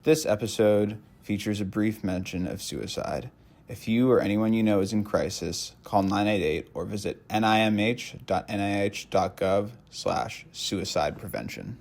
This episode features a brief mention of suicide. If you or anyone you know is in crisis, call 988 or visit nimh.nih.gov/suicide prevention.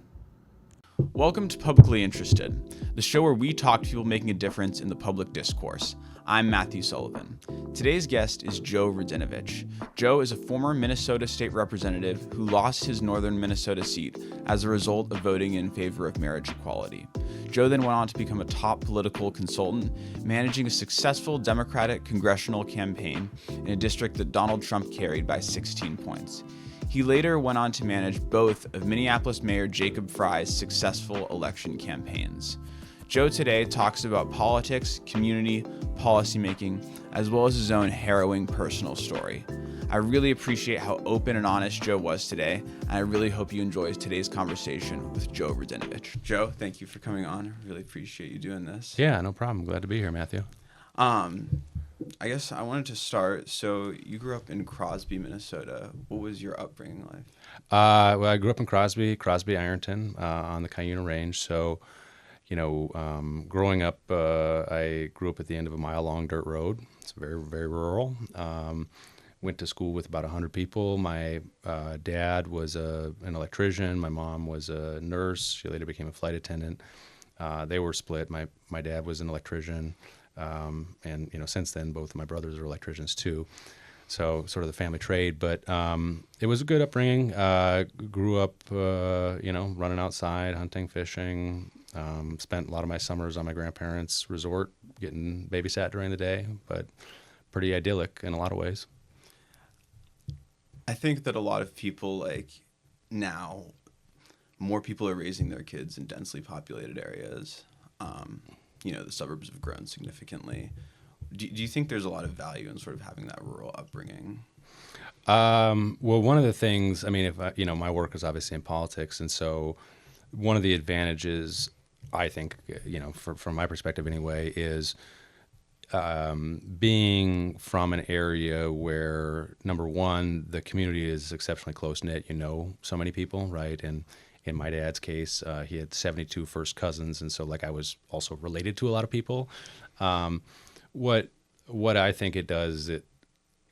Welcome to Publicly Interested, the show where we talk to people making a difference in the public discourse. I'm Matthew Sullivan. Today's guest is Joe Radinovich. Joe is a former Minnesota state representative who lost his northern Minnesota seat as a result of voting in favor of marriage equality. Joe then went on to become a top political consultant, managing a successful Democratic congressional campaign in a district that Donald Trump carried by 16 points. He later went on to manage both of Minneapolis Mayor Jacob Frey's successful election campaigns. Joe today talks about politics, community, policymaking, as well as his own harrowing personal story. I really appreciate how open and honest Joe was today, and I really hope you enjoy today's conversation with Joe Radinovich. Joe, thank you for coming on. I really appreciate you doing this. Yeah, no problem. Glad to be here, Matthew. I guess I wanted to start. So you grew up in Crosby, Minnesota. What was your upbringing like? Well, I grew up in Crosby, Ironton, on the Cuyuna Range. So, growing up, I grew up at the end of a mile-long dirt road. It's very, very rural. Went to school with about 100 people. My dad was an electrician. My mom was a nurse. She later became a flight attendant. They were split. My dad was an electrician. And since then, both of my brothers are electricians too. So sort of the family trade. But it was a good upbringing. Grew up, running outside, hunting, fishing. Spent a lot of my summers on my grandparents' resort, getting babysat during the day. But pretty idyllic in a lot of ways. I think that a lot of people, now, more people are raising their kids in densely populated areas. The suburbs have grown significantly. Do you think there's a lot of value in sort of having that rural upbringing? Well, one of the things, my work is obviously in politics, and so one of the advantages, I think, from my perspective anyway, is being from an area where, number one, the community is exceptionally close-knit. So many people, right? And in my dad's case, he had 72 first cousins, and so I was also related to a lot of people. What I think it does,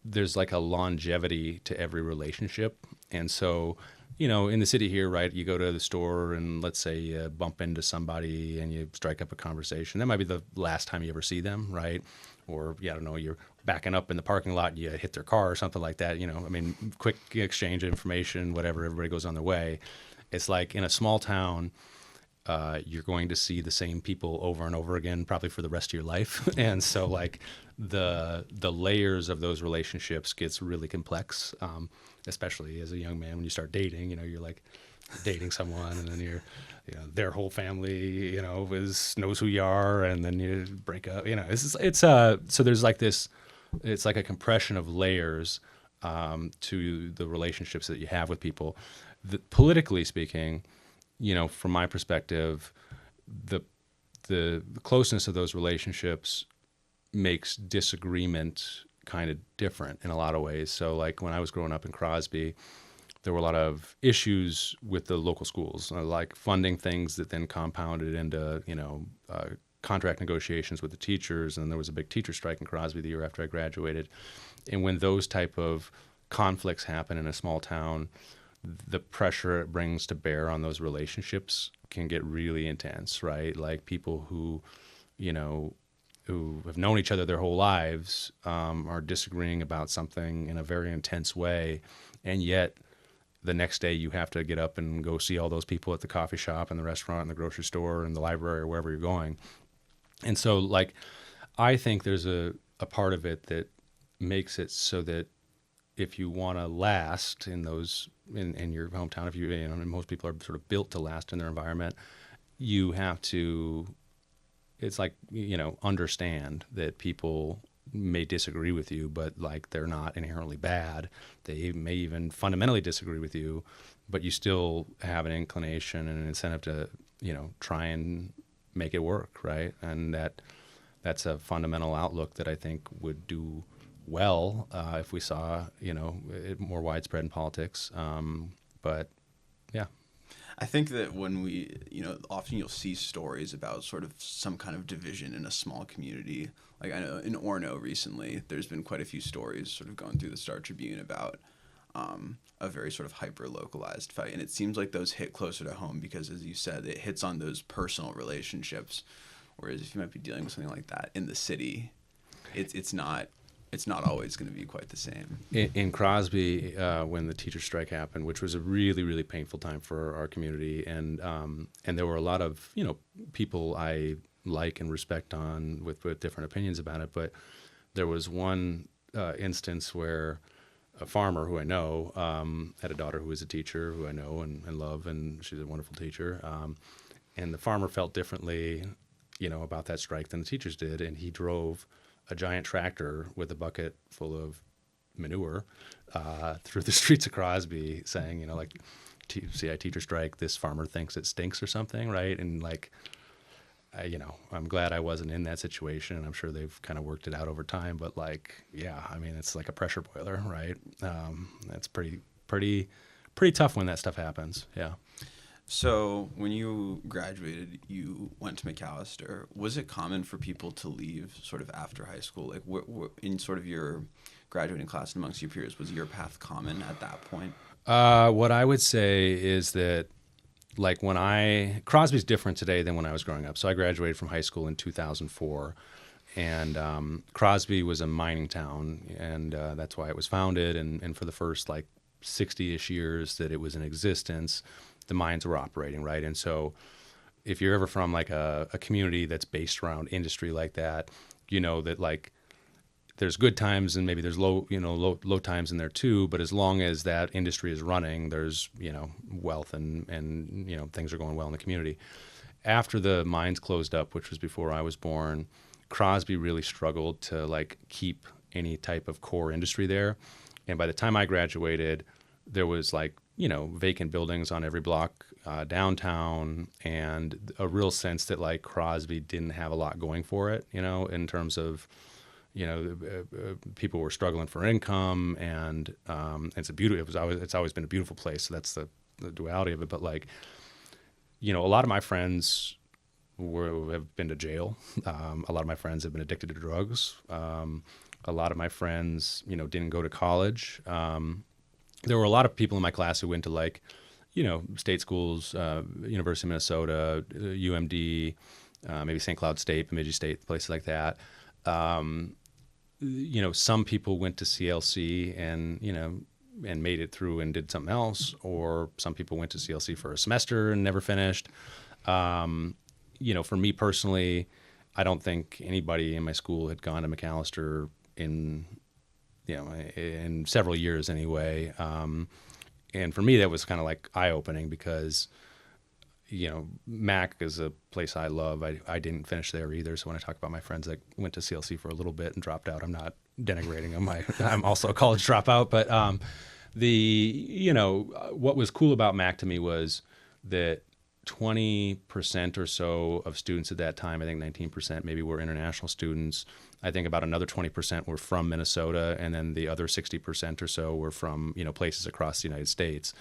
there's a longevity to every relationship, and so in the city here, right, you go to the store and let's say you bump into somebody and you strike up a conversation. That might be the last time you ever see them, right? Or, I don't know, you're backing up in the parking lot and you hit their car or something like that. Quick exchange of information, whatever, everybody goes on their way. It's like in a small town, you're going to see the same people over and over again, probably for the rest of your life. And so the layers of those relationships gets really complex, especially as a young man when you start dating. You're dating someone, and then their whole family knows who you are, and then you break up. So there's this. It's like a compression of layers to the relationships that you have with people. Politically speaking, from my perspective, the closeness of those relationships makes disagreement kind of different in a lot of ways. So when I was growing up in Crosby, there were a lot of issues with the local schools, like funding things that then compounded into, contract negotiations with the teachers. And there was a big teacher strike in Crosby the year after I graduated. And when those type of conflicts happen in a small town, the pressure it brings to bear on those relationships can get really intense, right? Like people who have known each other their whole lives are disagreeing about something in a very intense way, and yet the next day you have to get up and go see all those people at the coffee shop and the restaurant and the grocery store and the library or wherever you're going. And so I think there's a part of it that makes it so that if you want to last in your hometown, if and most people are sort of built to last in their environment, you have to, understand that people may disagree with you, but they're not inherently bad. They may even fundamentally disagree with you, but you still have an inclination and an incentive to, try and make it work, right? And that's a fundamental outlook that I think would do well if we saw, it more widespread in politics. But yeah. I think that when we, often you'll see stories about sort of some kind of division in a small community. Like I know in Orono recently, there's been quite a few stories sort of going through the Star Tribune about a very sort of hyper localized fight. And it seems like those hit closer to home because, as you said, it hits on those personal relationships. Whereas if you might be dealing with something like that in the city, it's not always going to be quite the same. In Crosby, when the teacher strike happened, which was a really, really painful time for our community, and there were a lot of people I like and respect on with different opinions about it, but there was one instance where a farmer who I know had a daughter who was a teacher who I know and love, and she's a wonderful teacher, and the farmer felt differently, about that strike than the teachers did, and he drove a giant tractor with a bucket full of manure through the streets of Crosby saying, see, I teacher strike, this farmer thinks it stinks or something, right? And I'm glad I wasn't in that situation, and I'm sure they've kind of worked it out over time, but it's like a pressure boiler, right? That's pretty tough when that stuff happens, yeah. So when you graduated, you went to McAllister. Was it common for people to leave sort of after high school? Like in sort of your graduating class and amongst your peers, was your path common at that point? What I would say is that Crosby's different today than when I was growing up. So I graduated from high school in 2004, and Crosby was a mining town, and that's why it was founded. And for the first 60-ish years that it was in existence, the mines were operating, right? And so if you're ever from a community that's based around industry like that, that there's good times and maybe there's low times in there too, but as long as that industry is running, there's, wealth and things are going well in the community. After the mines closed up, which was before I was born, Crosby really struggled to keep any type of core industry there. And by the time I graduated, there was vacant buildings on every block downtown, and a real sense that Crosby didn't have a lot going for it, in terms of, people were struggling for income, and it's always been a beautiful place. So that's the duality of it. But a lot of my friends have been to jail. A lot of my friends have been addicted to drugs. A lot of my friends, didn't go to college. There were a lot of people in my class who went to state schools, University of Minnesota, UMD, maybe St. Cloud State, Bemidji State, places like that. Some people went to CLC and made it through and did something else, or some people went to CLC for a semester and never finished. For me personally, I don't think anybody in my school had gone to McAllister in several years anyway. And for me, that was kind of eye-opening because, Mac is a place I love. I didn't finish there either. So when I talk about my friends that went to CLC for a little bit and dropped out, I'm not denigrating them. I'm also a college dropout. But what was cool about Mac to me was that 20% or so of students at that time, I think 19% maybe, were international students. I think about another 20% were from Minnesota, and then the other 60% or so were from places across the United States.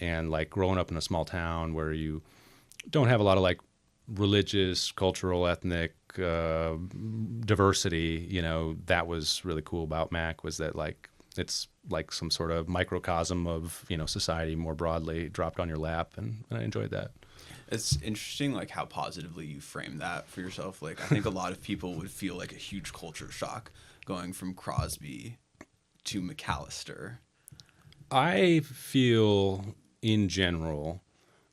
And growing up in a small town where you don't have a lot of religious, cultural, ethnic diversity, that was really cool about Mac, was that it's some sort of microcosm of society more broadly dropped on your lap, and I enjoyed that. It's interesting, how positively you frame that for yourself. I think a lot of people would feel a huge culture shock going from Crosby to McAllister. I feel, in general,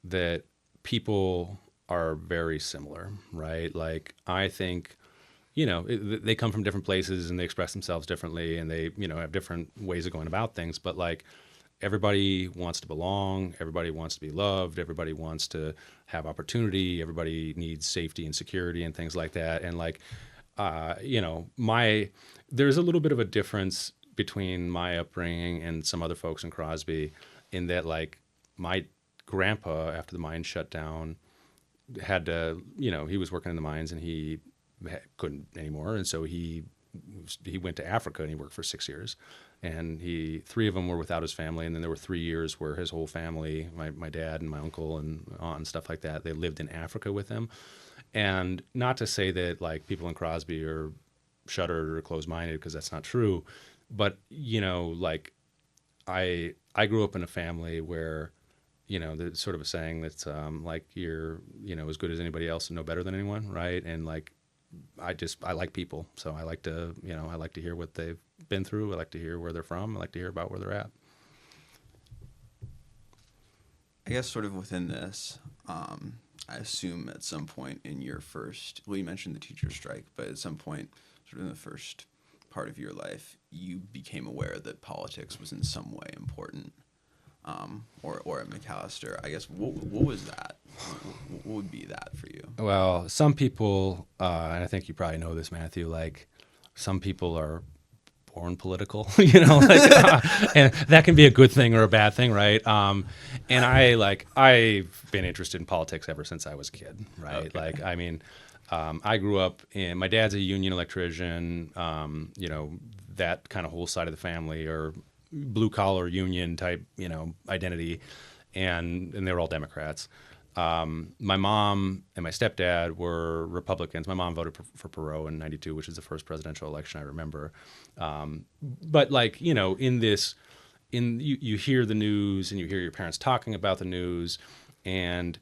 that people are very similar, right? I think, they come from different places and they express themselves differently, and they, have different ways of going about things. But everybody wants to belong. Everybody wants to be loved. Everybody wants to have opportunity. Everybody needs safety and security and things like that. And there's a little bit of a difference between my upbringing and some other folks in Crosby, in that my grandpa, after the mines shut down, had to, he was working in the mines and he couldn't anymore. And so he he went to Africa and he worked for 6 years, and 3 of them were without his family, and then there were 3 years where his whole family, my dad and my uncle and aunt and stuff like that, they lived in Africa with him. And not to say that like people in Crosby are shuttered or closed-minded, because that's not true, but like I grew up in a family where there's sort of a saying that's like you're as good as anybody else and no better than anyone, right? And like I like people, so I like to hear what they've been through. I like to hear where they're from. I like to hear about where they're at. I guess sort of within this, I assume at some point in your you mentioned the teacher strike, but at some point sort of in the first part of your life, you became aware that politics was in some way important, or at McAllister. I guess, what was that? What would be that for you? Well, some people, and I think you probably know this, Matthew, like some people are born political, and that can be a good thing or a bad thing, right? And I've been interested in politics ever since I was a kid, right? Okay. Like, I mean, I grew up my dad's a union electrician, that kind of whole side of the family, or blue collar union type, identity, and they were all Democrats. My mom and my stepdad were Republicans. My mom voted for Perot in '92, which is the first presidential election I remember. But like, you hear the news and you hear your parents talking about the news, and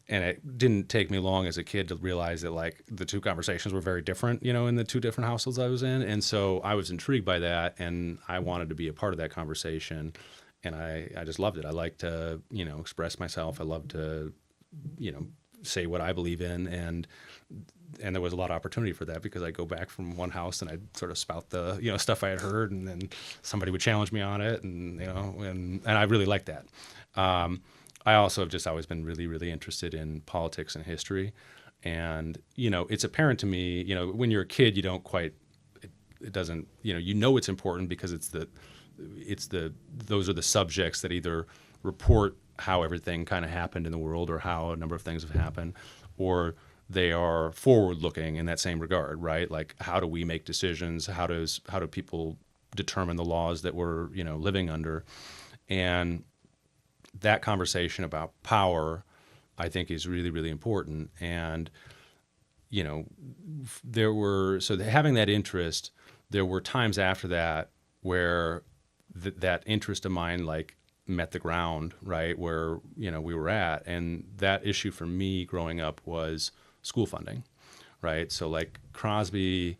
it didn't take me long as a kid to realize that like the two conversations were very different, in the two different households I was in. And so I was intrigued by that, and I wanted to be a part of that conversation. And I just loved it. I like to, express myself. I love to, say what I believe in. And there was a lot of opportunity for that, because I'd go back from one house and I'd sort of spout the, stuff I had heard, and then somebody would challenge me on it. And, and I really liked that. I also have just always been really, really interested in politics and history. And, it's apparent to me, when you're a kid, you don't quite, it doesn't, it's important because those are the subjects that either report how everything kind of happened in the world, or how a number of things have happened, or they are forward-looking in that same regard, right? Like, how do we make decisions? How do people determine the laws that we're, living under? And that conversation about power, I think, is really, really important. And, having that interest, there were times after that where that interest of mine, like, met the ground, right, where, we were at. And that issue for me growing up was school funding, right? So, like, Crosby,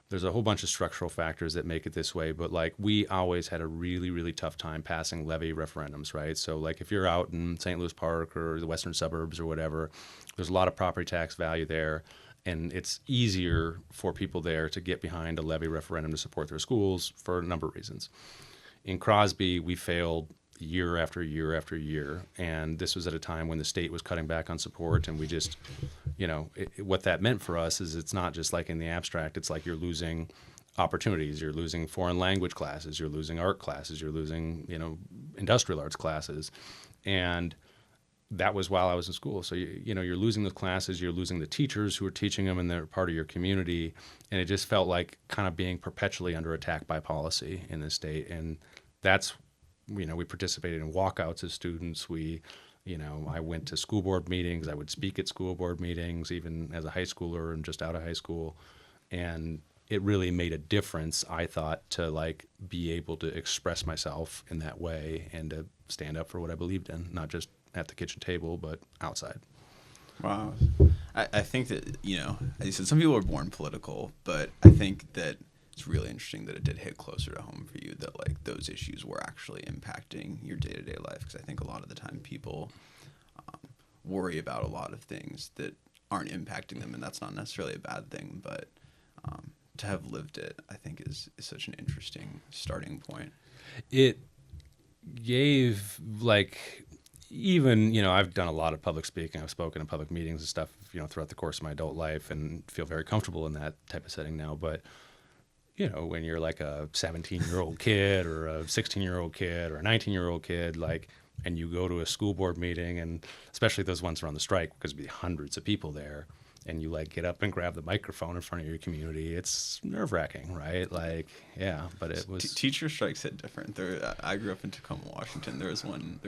there's a whole bunch of structural factors that make it this way, but, like, we always had a really, really tough time passing levy referendums, right? So, like, if you're out in St. Louis Park or the western suburbs or whatever, there's a lot of property tax value there, and it's easier for people there to get behind a levy referendum to support their schools for a number of reasons. In Crosby, we failed year after year after year, and this was at a time when the state was cutting back on support, and we just, what that meant for us is it's not just like in the abstract, it's like you're losing opportunities, you're losing foreign language classes, you're losing art classes, you're losing, industrial arts classes, and that was while I was in school. So, you're losing the classes, you're losing the teachers who are teaching them, and they're part of your community, and it just felt like kind of being perpetually under attack by policy in the state. And that's, we participated in walkouts as students. I went to school board meetings. I would speak at school board meetings, even as a high schooler and just out of high school. And it really made a difference, I thought, to like be able to express myself in that way and to stand up for what I believed in, not just at the kitchen table, but outside. Wow. I think that, as you said, some people are born political, but I think that it's really interesting that it did hit closer to home for you, that like those issues were actually impacting your day-to-day life. Because I think a lot of the time people worry about a lot of things that aren't impacting them, and that's not necessarily a bad thing, but to have lived it, I think is such an interesting starting point. It gave, like, even, I've done a lot of public speaking. I've spoken in public meetings and stuff, throughout the course of my adult life, and feel very comfortable in that type of setting now. But when you're like a 17-year-old kid or a 16-year-old kid or a 19-year-old kid, like, and you go to a school board meeting, and especially those ones around the strike, because there'd be hundreds of people there, and you like get up and grab the microphone in front of your community, it's nerve-wracking, right? Like, yeah, but it was teacher strikes hit different. I grew up in Tacoma, Washington. There was one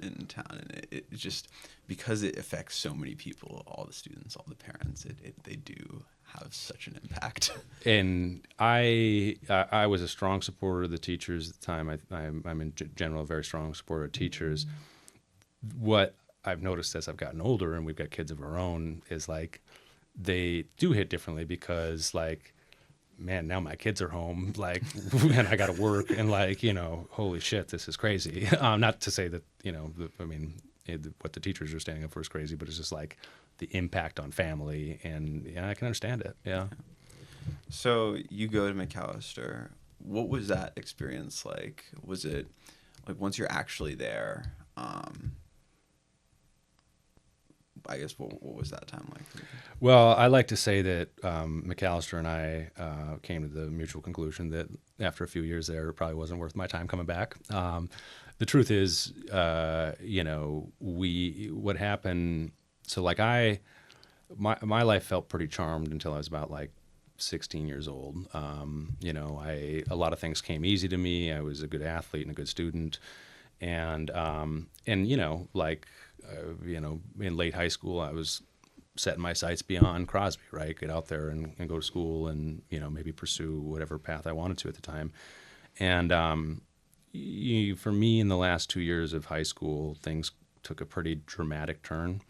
in town, and it just, because it affects so many people, all the students, all the parents, they do have such an impact. And I was a strong supporter of the teachers at the time. I'm in general a very strong supporter of teachers. What I've noticed as I've gotten older and we've got kids of our own is like they do hit differently because like, man, now my kids are home, like, and I got to work, and like, holy shit, this is crazy. Not to say that, what the teachers are standing up for is crazy, but it's just like the impact on family, and yeah, I can understand it. Yeah. So you go to McAllister. What was that experience like? Was it like once you're actually there? I guess what was that time like for you? Well, I like to say that McAllister and I came to the mutual conclusion that after a few years there, it probably wasn't worth my time coming back. The truth is, what happened. So like my life felt pretty charmed until I was about like 16 years old. A lot of things came easy to me. I was a good athlete and a good student, and in late high school, I was setting my sights beyond Crosby, right? Get out there and go to school and, maybe pursue whatever path I wanted to at the time. And for me, in the last 2 years of high school, things took a pretty dramatic turn.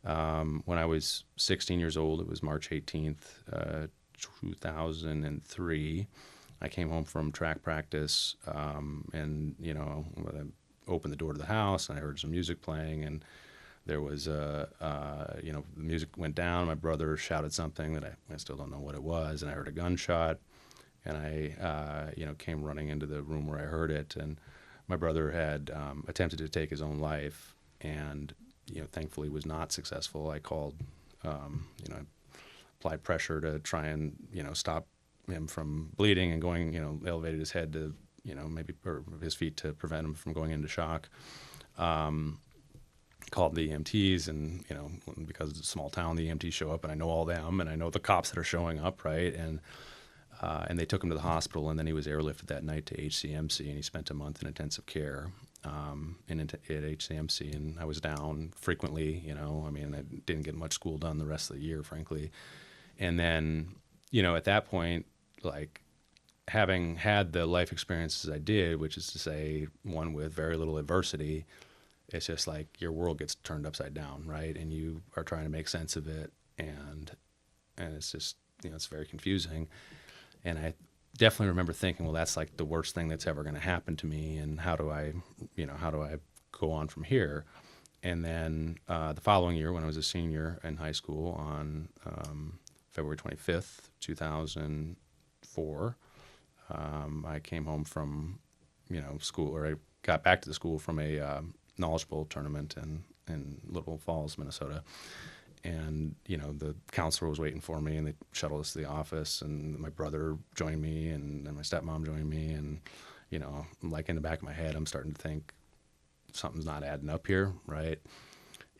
When I was 16 years old, it was March 18th, 2003. I came home from track practice, and I opened the door to the house, and I heard some music playing, and there was the music went down. My brother shouted something that I still don't know what it was, and I heard a gunshot, and I came running into the room where I heard it, and my brother had attempted to take his own life, and thankfully was not successful. I called, applied pressure to try and stop him from bleeding and going, elevated his head to or his feet to prevent him from going into shock. Called the EMTs, and because it's a small town, the EMTs show up, and I know all them, and I know the cops that are showing up, right? And they took him to the hospital, and then he was airlifted that night to HCMC, and he spent a month in intensive care at HCMC, and I was down frequently. I didn't get much school done the rest of the year, frankly. And then, at that point, like, having had the life experiences I did, which is to say one with very little adversity, it's just like your world gets turned upside down, right? And you are trying to make sense of it, and it's just, it's very confusing. And I definitely remember thinking, well, that's like the worst thing that's ever going to happen to me, and how do I go on from here? And then the following year, when I was a senior in high school, on February 25th, 2004, I came home from, school, or I got back to the school from a Knowledge Bowl tournament in Little Falls, Minnesota. And, the counselor was waiting for me, and they shuttled us to the office, and my brother joined me, and then my stepmom joined me. And, like in the back of my head, I'm starting to think something's not adding up here, right?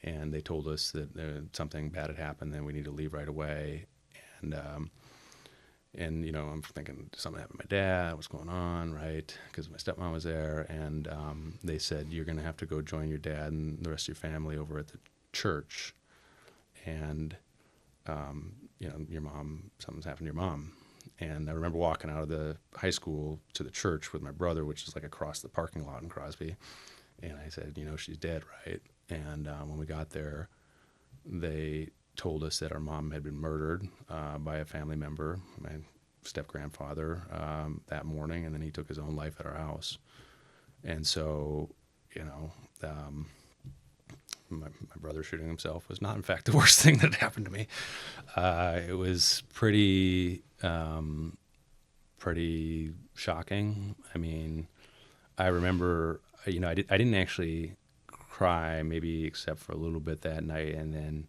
And they told us that something bad had happened, and we need to leave right away. And I'm thinking something happened to my dad. What's going on, right? Because my stepmom was there, and they said, you're going to have to go join your dad and the rest of your family over at the church. And your mom, something's happened to your mom. And I remember walking out of the high school to the church with my brother, which is like across the parking lot in Crosby. And I said, she's dead, right? And when we got there, they told us that our mom had been murdered by a family member, my step-grandfather, that morning, and then he took his own life at our house. And so, my brother shooting himself was not, in fact, the worst thing that happened to me. It was pretty shocking. I mean, I remember, I didn't actually cry, maybe except for a little bit that night, and then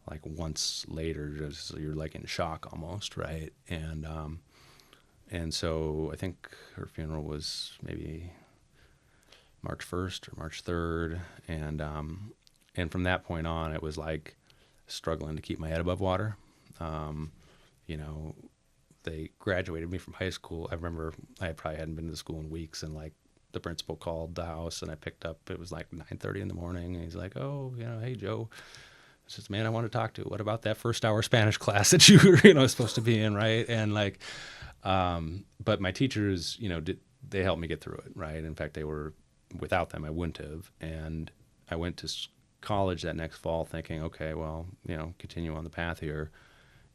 like once later, just you're like in shock almost, right? And so I think her funeral was maybe March 1st or March 3rd, and from that point on, it was like struggling to keep my head above water, You know, they graduated me from high school. I remember I probably hadn't been to school in weeks, and like the principal called the house, and I picked up. It was like 9:30 in the morning, and he's like, "Oh, hey Joe." I says, "Man, I want to talk to you. What about that first hour Spanish class that you were, supposed to be in, right?" And like, but my teachers, they helped me get through it, right? In fact, without them, I wouldn't have. And I went to college that next fall thinking, okay, well, continue on the path here.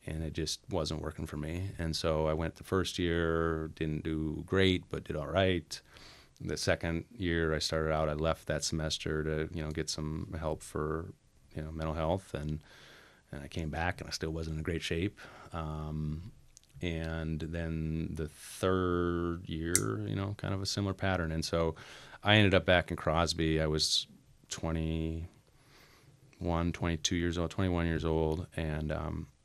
And it just wasn't working for me. And so I went the first year, didn't do great, but did all right. The second year I left that semester to, get some help for, mental health. And I came back and I still wasn't in great shape. And then the third year, kind of a similar pattern. And so I ended up back in Crosby. I was 22 years old, 21 years old. And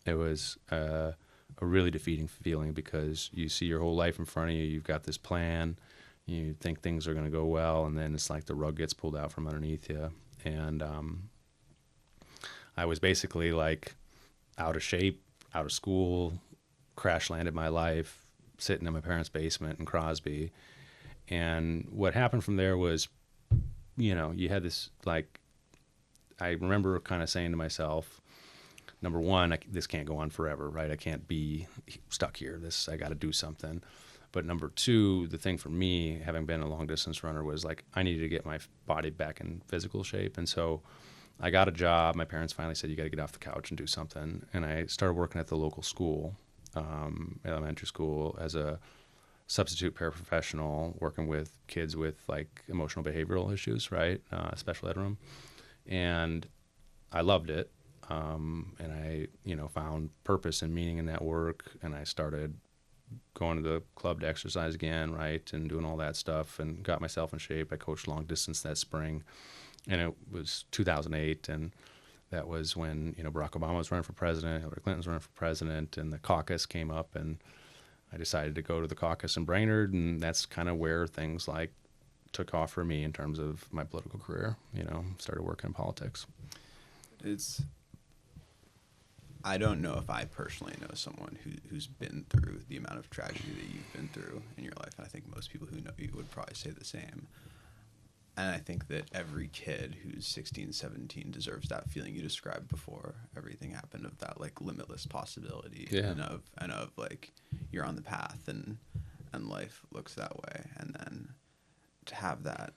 it was a really defeating feeling because you see your whole life in front of you. You've got this plan. You think things are going to go well. And then it's like the rug gets pulled out from underneath you. And I was basically like out of shape, out of school, crash landed my life, sitting in my parents' basement in Crosby. And what happened from there was, you had this, like, I remember kind of saying to myself, number one, this can't go on forever, right? I can't be stuck here. I got to do something. But number two, the thing for me, having been a long distance runner, was like, I needed to get my body back in physical shape. And so I got a job. My parents finally said, you got to get off the couch and do something. And I started working at the local school, elementary school, as a substitute paraprofessional, working with kids with like emotional behavioral issues, right? Special ed room. And I loved it. And I, found purpose and meaning in that work. And I started going to the club to exercise again, right? And doing all that stuff and got myself in shape. I coached long distance that spring. And it was 2008. And that was when, Barack Obama was running for president, Hillary Clinton was running for president, and the caucus came up, and I decided to go to the caucus in Brainerd, and that's kind of where things like took off for me in terms of my political career, started working in politics. I don't know if I personally know someone who's been through the amount of tragedy that you've been through in your life, and I think most people who know you would probably say the same. And I think that every kid who's 16, 17 deserves that feeling you described before everything happened, of that like limitless possibility, yeah. and of like you're on the path and life looks that way, and then to have that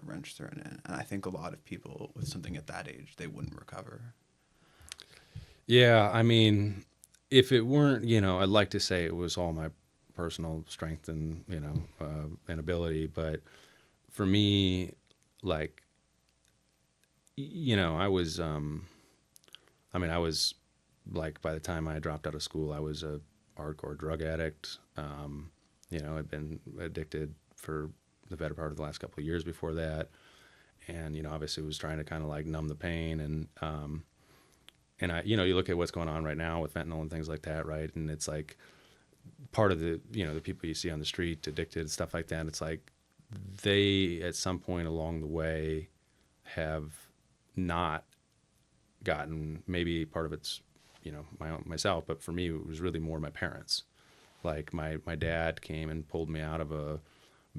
wrench thrown in. And I think a lot of people with something at that age, they wouldn't recover. Yeah, I mean, if it weren't, I'd like to say it was all my personal strength and, and ability. But for me, like, I was like, by the time I dropped out of school, I was a hardcore drug addict. I'd been addicted for the better part of the last couple of years before that. And, obviously was trying to kind of like numb the pain. And you look at what's going on right now with fentanyl and things like that, right? And it's like part of the, the people you see on the street addicted, stuff like that. It's like they, at some point along the way, have not gotten, maybe part of it's, myself, but for me, it was really more my parents. Like my dad came and pulled me out of a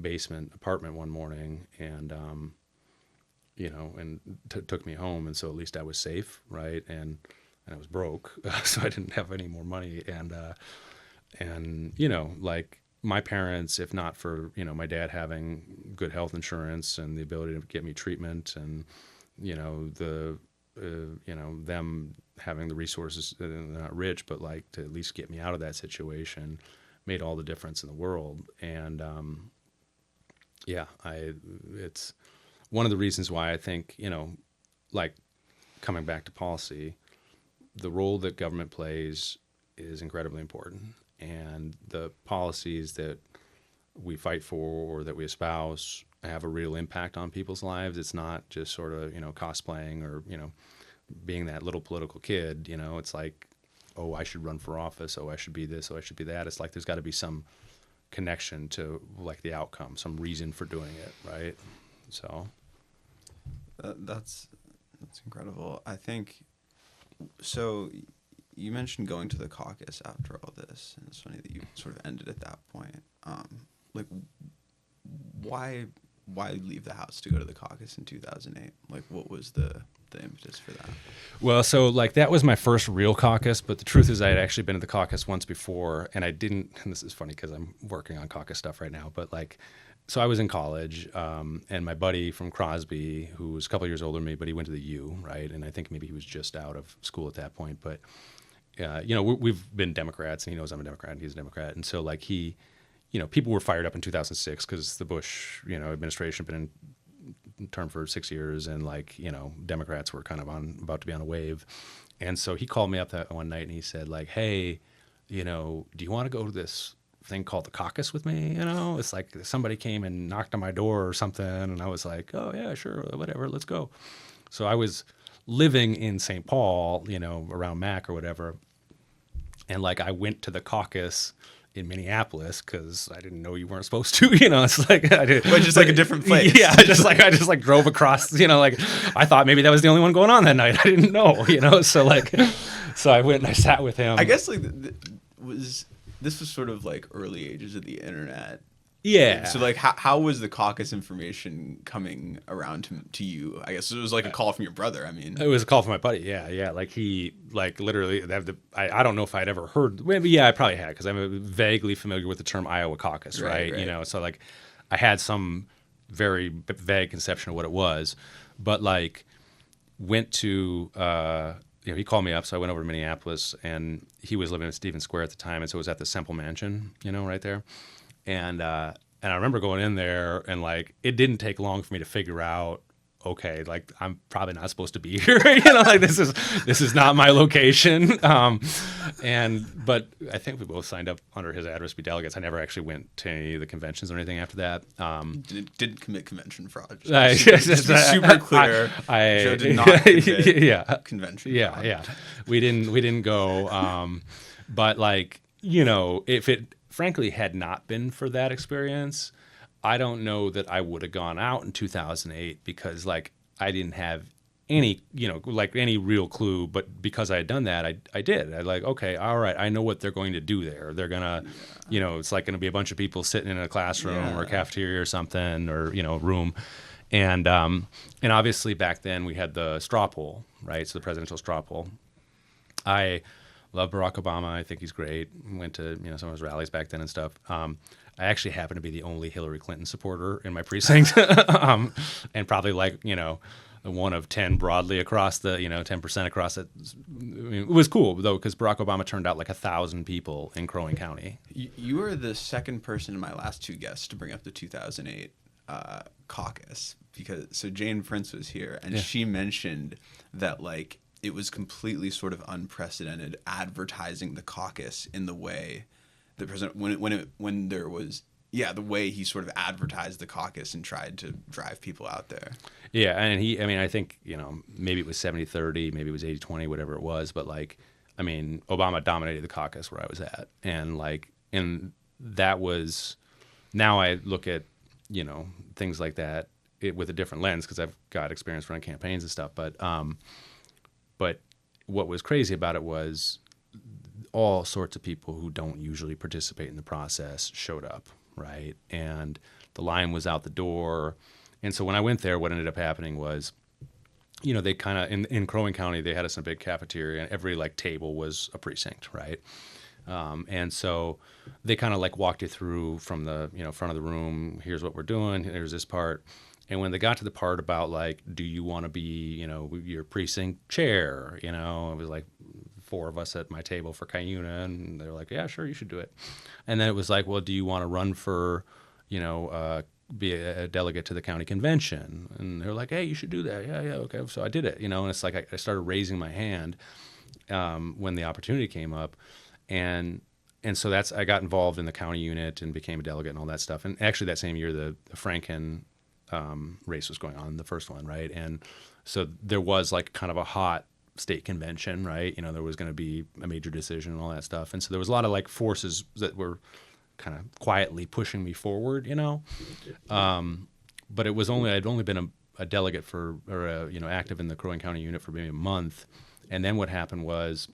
basement apartment one morning and, took me home. And so at least I was safe, right? And I was broke, so I didn't have any more money. And like my parents, if not for, my dad having good health insurance and the ability to get me treatment and, them having the resources, they're not rich, but like to at least get me out of that situation made all the difference in the world. And, it's one of the reasons why I think, like coming back to policy, the role that government plays is incredibly important. And the policies that we fight for or that we espouse have a real impact on people's lives. It's not just sort of, cosplaying or, being that little political kid, it's like, oh, I should run for office. Oh, I should be this. Oh, I should be that. It's like there's got to be some connection to like the outcome, some reason for doing it, right? So that's incredible. I think So you mentioned going to the caucus after all this, and it's funny that you sort of ended at that point. Like, why leave the house to go to the caucus in 2008? Like, what was the impetus for that? Well, so like that was my first real caucus, but the truth is I had actually been to the caucus once before, and I didn't. And this is funny because I'm working on caucus stuff right now, but like. So I was in college, and my buddy from Crosby, who was a couple years older than me, but he went to the U, right? And I think maybe he was just out of school at that point. But, we've been Democrats, and he knows I'm a Democrat, and he's a Democrat. And so, like, people were fired up in 2006 because the Bush, administration had been in term for 6 years, and, like, Democrats were kind of about to be on a wave. And so he called me up that one night, and he said, like, hey, do you want to go to this thing called the caucus with me? It's like somebody came and knocked on my door or something, and I was like, oh yeah, sure, whatever, let's go. So I was living in St. Paul, around Mac or whatever, and like I went to the caucus in Minneapolis because I didn't know you weren't supposed to. It's like I did, but just like a different place. Yeah, I just drove across. Like I thought maybe that was the only one going on that night. I didn't know. So I went and I sat with him. I guess like this was sort of like early ages of the internet. Yeah. So like how was the caucus information coming around to you? I guess it was like a call from your brother. I mean, it was a call from my buddy. Yeah. Like he literally I don't know if I'd ever heard. Maybe I probably had because I'm vaguely familiar with the term Iowa caucus, right? So like I had some very vague conception of what it was, but like went to. He called me up, so I went over to Minneapolis, and he was living in Stevens Square at the time, and so it was at the Semple Mansion, right there. And I remember going in there, and like it didn't take long for me to figure out, okay, like I'm probably not supposed to be here, like this is not my location. But I think we both signed up under his address to be delegates. I never actually went to any of the conventions or anything after that. Didn't commit convention fraud. Just to be super clear, Joe did not commit convention fraud. Yeah. We didn't go. But like, if it frankly had not been for that experience, I don't know that I would have gone out in 2008 because like I didn't have any, any real clue, but because I had done that, I did. I like, okay, all right, I know what they're going to do there. They're gonna, it's like going to be a bunch of people sitting in a classroom or a cafeteria or something or, room. And obviously back then we had the straw poll, right? So the presidential straw poll. I love Barack Obama. I think he's great. Went to, some of his rallies back then and stuff. I actually happen to be the only Hillary Clinton supporter in my precinct, and probably like, one of 10 broadly across the, 10% across it. I mean, it was cool though, because Barack Obama turned out like 1,000 people in Crow Wing County. You were the second person in my last two guests to bring up the 2008 caucus so Jane Prince was here, and she mentioned that like it was completely sort of unprecedented advertising the caucus in the way the president when there was the way he sort of advertised the caucus and tried to drive people out there. Yeah, and I think, maybe it was 70-30, maybe it was 80-20, whatever it was, but like, I mean, Obama dominated the caucus where I was at. And like, and that was, now I look at, things like that with a different lens because I've got experience running campaigns and stuff. But what was crazy about it was all sorts of people who don't usually participate in the process showed up, right? And the line was out the door. And so when I went there, what ended up happening was, they kind of, in Crow Wing County, they had us in a big cafeteria, and every like table was a precinct, right? And so they kind of like walked you through from the, front of the room, here's what we're doing, here's this part. And when they got to the part about like, do you want to be, your precinct chair, it was like 4 of us at my table for Cuyuna, and they were like, yeah, sure, you should do it. And then it was like, well, do you want to run for, be a delegate to the county convention? And they were like, hey, you should do that. Yeah, okay. So I did it, and it's like I started raising my hand when the opportunity came up. And so I got involved in the county unit and became a delegate and all that stuff. And actually that same year, the Franken race was going on, the first one, right? And so there was like kind of a hot state convention, right? There was going to be a major decision and all that stuff. And so there was a lot of like forces that were kind of quietly pushing me forward, but I'd only been a delegate active in the Crow Wing County unit for maybe a month. And then what happened was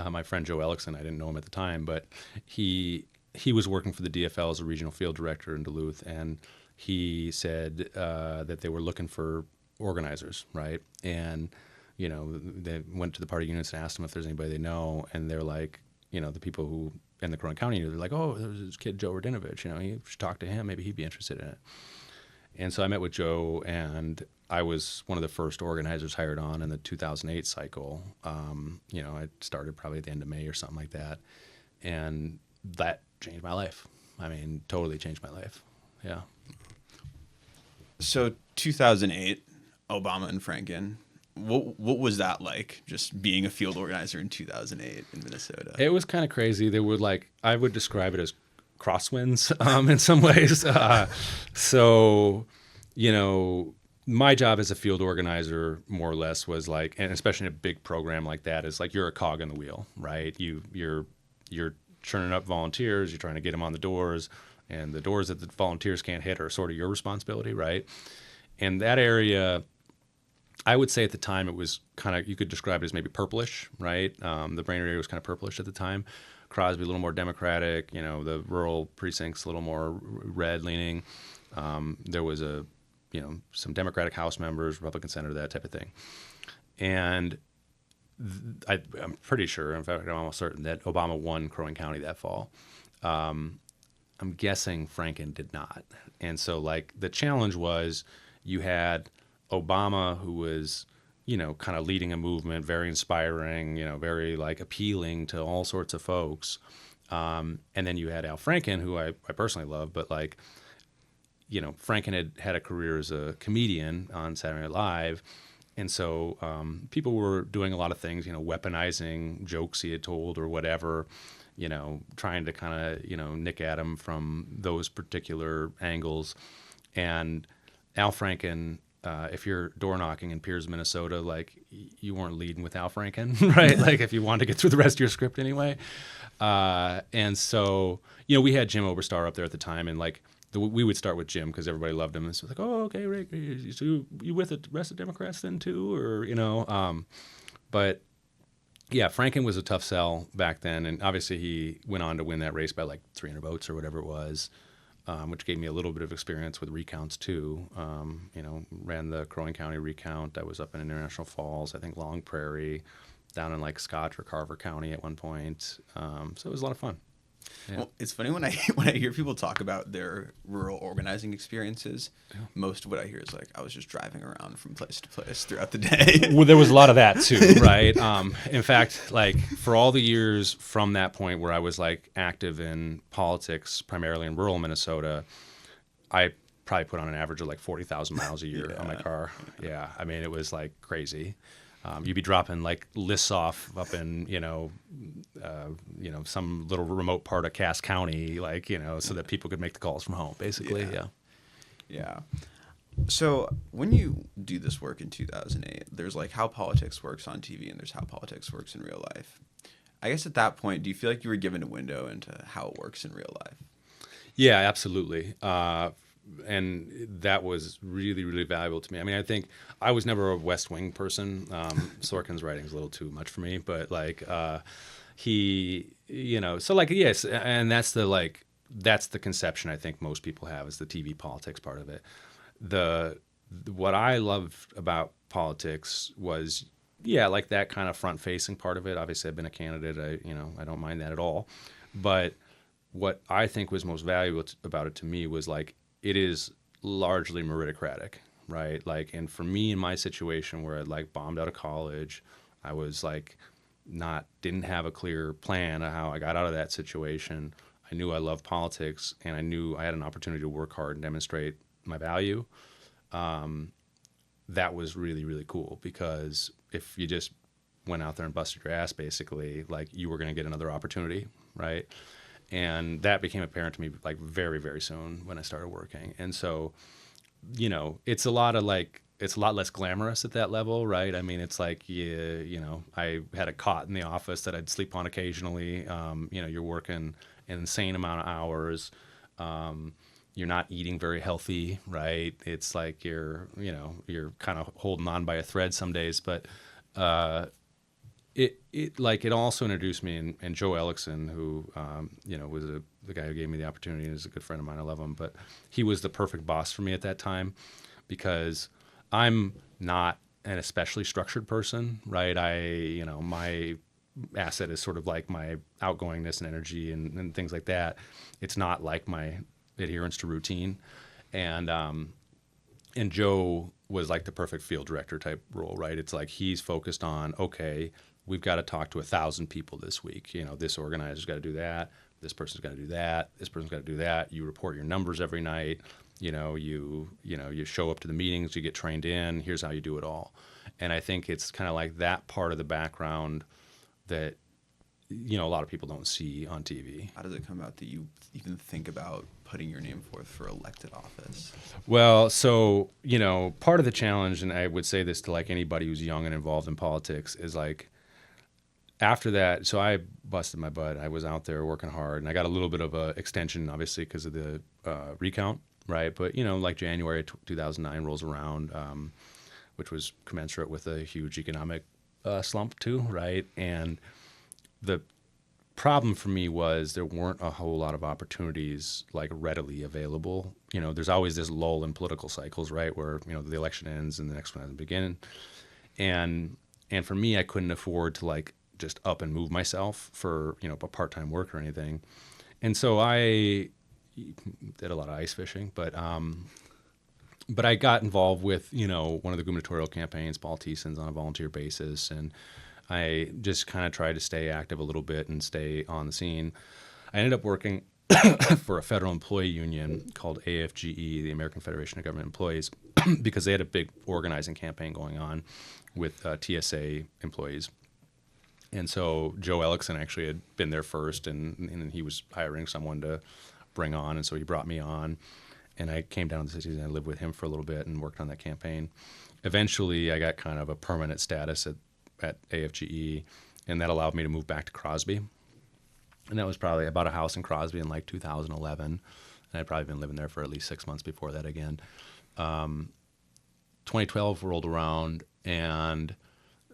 my friend Joe Ellickson, I didn't know him at the time, but he was working for the DFL as a regional field director in Duluth, and he said that they were looking for organizers, right? And they went to the party units and asked them if there's anybody they know, and they're like, the people who in the Cronin County, they're like, oh, there's this kid Joe Radinovich, you should talk to him, maybe he'd be interested in it. And so I met with Joe, and I was one of the first organizers hired on in the 2008 cycle. I started probably at the end of May or something like that, and that changed my life. I mean, totally changed my life. Yeah. So 2008, Obama and Franken. What was that like, just being a field organizer in 2008 in Minnesota? It was kind of crazy. They were I would describe it as crosswinds in some ways. My job as a field organizer, more or less, was and especially in a big program like that, is you're a cog in the wheel, right? You're churning up volunteers, you're trying to get them on the doors, and the doors that the volunteers can't hit are sort of your responsibility, right? And that area, I would say at the time, it was kind of, you could describe it as maybe purplish, right? The Brainerd area was kind of purplish at the time. Crosby a little more Democratic, the rural precincts a little more red leaning. There was some Democratic House members, Republican senator, that type of thing. And I'm pretty sure, in fact, I'm almost certain that Obama won Cronin County that fall. I'm guessing Franken did not. And so the challenge was you had Obama, who was, kind of leading a movement, very inspiring, very appealing to all sorts of folks. And then you had Al Franken, who I personally love, but Franken had a career as a comedian on Saturday Night Live. And so people were doing a lot of things, weaponizing jokes he had told or whatever, trying to kind of, nick at him from those particular angles. And Al Franken, if you're door knocking in Piers, Minnesota, you weren't leading with Al Franken, right? If you wanted to get through the rest of your script anyway. And so, we had Jim Oberstar up there at the time, and we would start with Jim because everybody loved him. And so oh, okay, Rick, so you with the rest of Democrats then too, or but yeah, Franken was a tough sell back then, and obviously he went on to win that race by 300 votes or whatever it was, which gave me a little bit of experience with recounts too. Ran the Cronin County recount. I was up in International Falls, I think Long Prairie, down in Scotch or Carver County at one point. So it was a lot of fun. Yeah. Well, it's funny when I hear people talk about their rural organizing experiences. Yeah. Most of what I hear is I was just driving around from place to place throughout the day. Well, there was a lot of that too, right? In fact, for all the years from that point where I was active in politics, primarily in rural Minnesota, I probably put on an average of 40,000 miles a year on my car. Yeah, I mean it was crazy. You'd be dropping lists off up in some little remote part of Cass County, so that people could make the calls from home, basically. Yeah. So when you do this work in 2008, there's how politics works on TV and there's how politics works in real life. I guess at that point, do you feel you were given a window into how it works in real life? Yeah, absolutely. And that was really, really valuable to me. I mean, I think I was never a West Wing person. Sorkin's writing is a little too much for me, but he, yes, and that's the conception I think most people have, is the TV politics part of it. What I loved about politics was, that kind of front-facing part of it. Obviously, I've been a candidate. I don't mind that at all. But what I think was most valuable about it to me was it is largely meritocratic, right? And for me, in my situation where I'd bombed out of college, I was didn't have a clear plan of how I got out of that situation. I knew I loved politics, and I knew I had an opportunity to work hard and demonstrate my value. That was really, really cool, because if you just went out there and busted your ass, basically, you were going to get another opportunity, right? And that became apparent to me very, very soon when I started working. And so, it's a lot less glamorous at that level, right? I mean, it's I had a cot in the office that I'd sleep on occasionally. You're working an insane amount of hours. You're not eating very healthy, right? It's you're kind of holding on by a thread some days, but it also introduced me, and Joe Ellickson, who was the guy who gave me the opportunity, and is a good friend of mine. I love him, but he was the perfect boss for me at that time, because I'm not an especially structured person, right? My asset is sort of like my outgoingness and energy and things like that. It's not like my adherence to routine, and Joe was like the perfect field director type role, right? It's like he's focused on, okay, we've got to talk to 1,000 people this week. This organizer's got to do that. This person's got to do that. This person's got to do that. You report your numbers every night. You show up to the meetings. You get trained in. Here's how you do it all. And I think it's kind of like that part of the background that a lot of people don't see on TV. How does it come out that you even think about putting your name forth for elected office? Well, so, part of the challenge, and I would say this to like anybody who's young and involved in politics, is like after that, so I busted my butt. I was out there working hard, and I got a little bit of a extension, obviously, because of the recount, right? But, like January 2009 rolls around, which was commensurate with a huge economic slump too, right? And the problem for me was there weren't a whole lot of opportunities like readily available. There's always this lull in political cycles, right, where the election ends and the next one hasn't begun. And for me, I couldn't afford to like just up and move myself for a part-time work or anything. And so I did a lot of ice fishing, but I got involved with one of the gubernatorial campaigns, Paul Thiessen's, on a volunteer basis, and I just kind of tried to stay active a little bit and stay on the scene. I ended up working for a federal employee union called AFGE, the American Federation of Government Employees, because they had a big organizing campaign going on with TSA employees. And so Joe Ellickson actually had been there first, and he was hiring someone to bring on, and so he brought me on. And I came down to the city and I lived with him for a little bit and worked on that campaign. Eventually, I got kind of a permanent status at AFGE, and that allowed me to move back to Crosby. And that was probably about a house in Crosby in like 2011. And I'd probably been living there for at least 6 months before that again. 2012 rolled around, and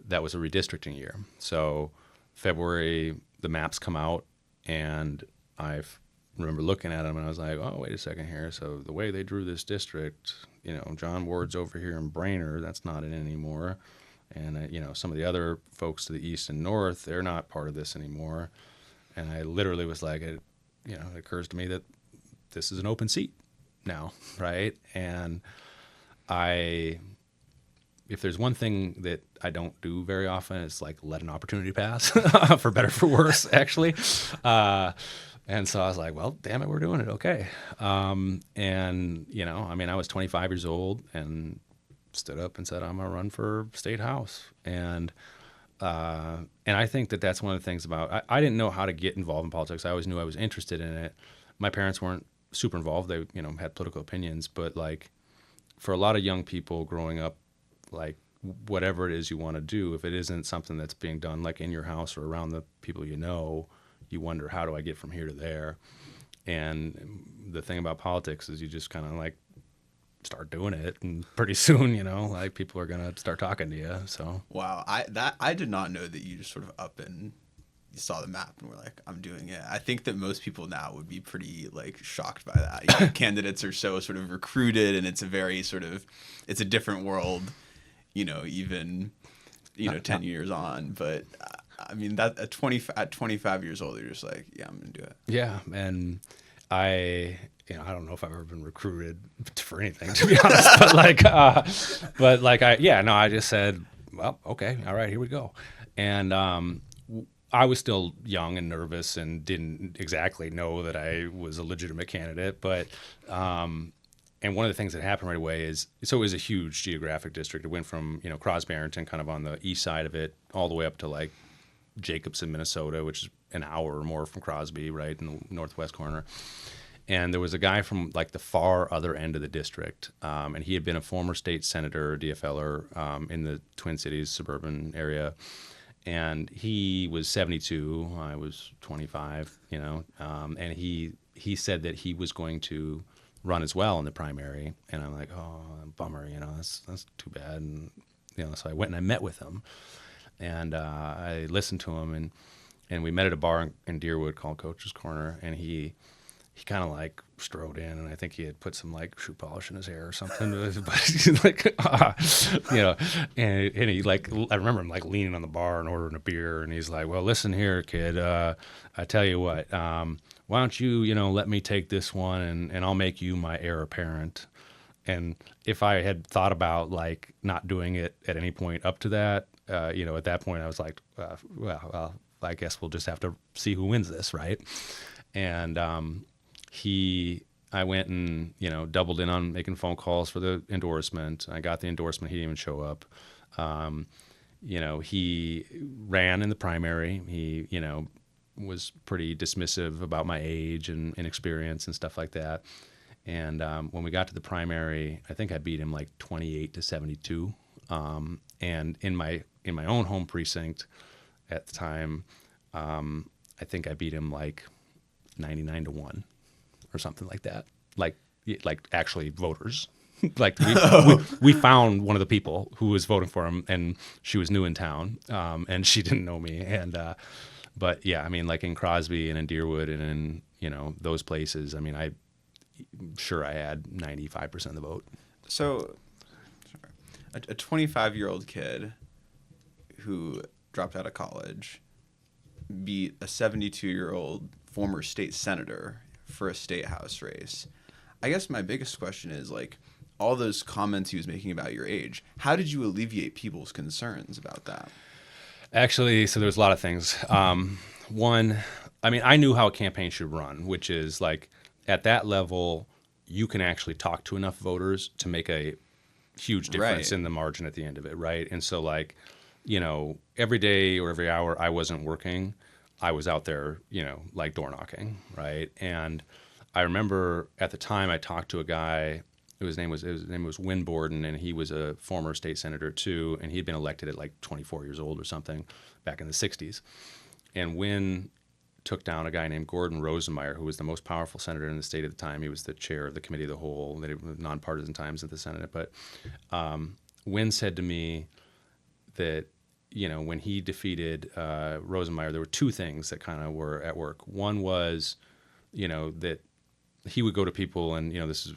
that was a redistricting year. So February, the maps come out, and I remember looking at them, and I was like, oh, wait a second here. So the way they drew this district, John Ward's over here in Brainerd, that's not it anymore. And, some of the other folks to the east and north, they're not part of this anymore. And I literally was like, it occurs to me that this is an open seat now, right? And if there's one thing that I don't do very often, it's like let an opportunity pass, for better or for worse, actually. And so I was like, well, damn it, we're doing it. Okay. I was 25 years old and stood up and said, I'm going to run for state house. And I think that that's one of the things about, I didn't know how to get involved in politics. I always knew I was interested in it. My parents weren't super involved. They, had political opinions, but like for a lot of young people growing up, like whatever it is you want to do, if it isn't something that's being done like in your house or around the people you wonder, how do I get from here to there? And the thing about politics is you just kind of like start doing it, and pretty soon, like people are gonna start talking to you. So wow, I did not know that you just sort of up and you saw the map and were like, I'm doing it. I think that most people now would be pretty like shocked by that. Candidates are so sort of recruited, and it's a very sort of, it's a different world, even 10 years on. But I mean, that at 25 years old, you're just like, yeah, I'm gonna do it. Yeah, and I don't know if I've ever been recruited for anything, to be honest. But I just said, well, okay, all right, here we go. And I was still young and nervous and didn't exactly know that I was a legitimate candidate. But and one of the things that happened right away is, so it was a huge geographic district. It went from Crosby, Arrington, kind of on the east side of it, all the way up to like Jacobson, Minnesota, which is an hour or more from Crosby, right in the northwest corner. And there was a guy from like the far other end of the district, and he had been a former state senator, DFLer, in the Twin Cities suburban area. And he was 72, I was 25, and he said that he was going to run as well in the primary. And I'm like, oh, bummer, that's too bad. And so I went and I met with him. And I listened to him, and we met at a bar in Deerwood called Coach's Corner, and he kind of like strode in, and I think he had put some like shoe polish in his hair or something. But he's like, and he like, I remember him like leaning on the bar and ordering a beer, and he's like, well, listen here, kid, I tell you what, why don't you, let me take this one, and I'll make you my heir apparent. And if I had thought about like not doing it at any point up to that, at that point I was like, well, I guess we'll just have to see who wins this, right? And I went and, doubled in on making phone calls for the endorsement. I got the endorsement. He didn't even show up. He ran in the primary. He, was pretty dismissive about my age and inexperience and stuff like that. And when we got to the primary, I think I beat him like 28-72. And in my own home precinct at the time, I think I beat him like 99-1 or something like that. Like actually voters. Like we found one of the people who was voting for him, and she was new in town, and she didn't know me. And but yeah, I mean, like in Crosby and in Deerwood and in those places, I mean, I'm sure I had 95% of the vote. So a 25-year-old kid who dropped out of college beat a 72-year-old former state senator for a state house race. I guess my biggest question is, like, all those comments he was making about your age, how did you alleviate people's concerns about that? Actually, so there's a lot of things. One, I mean, I knew how a campaign should run, which is like at that level, you can actually talk to enough voters to make a huge difference in the margin at the end of it, right? And so like, every day or every hour I wasn't working, I was out there, like door knocking, right? And I remember at the time I talked to a guy. His name was Win Borden, and he was a former state senator too, and he'd been elected at like 24 years old or something back in the 60s. And Win took down a guy named Gordon Rosenmeyer, who was the most powerful senator in the state at the time. He was the chair of the committee of the whole, nonpartisan times at the Senate. But Win said to me that, when he defeated Rosenmeyer, there were two things that kind of were at work. One was, that he would go to people, and, this is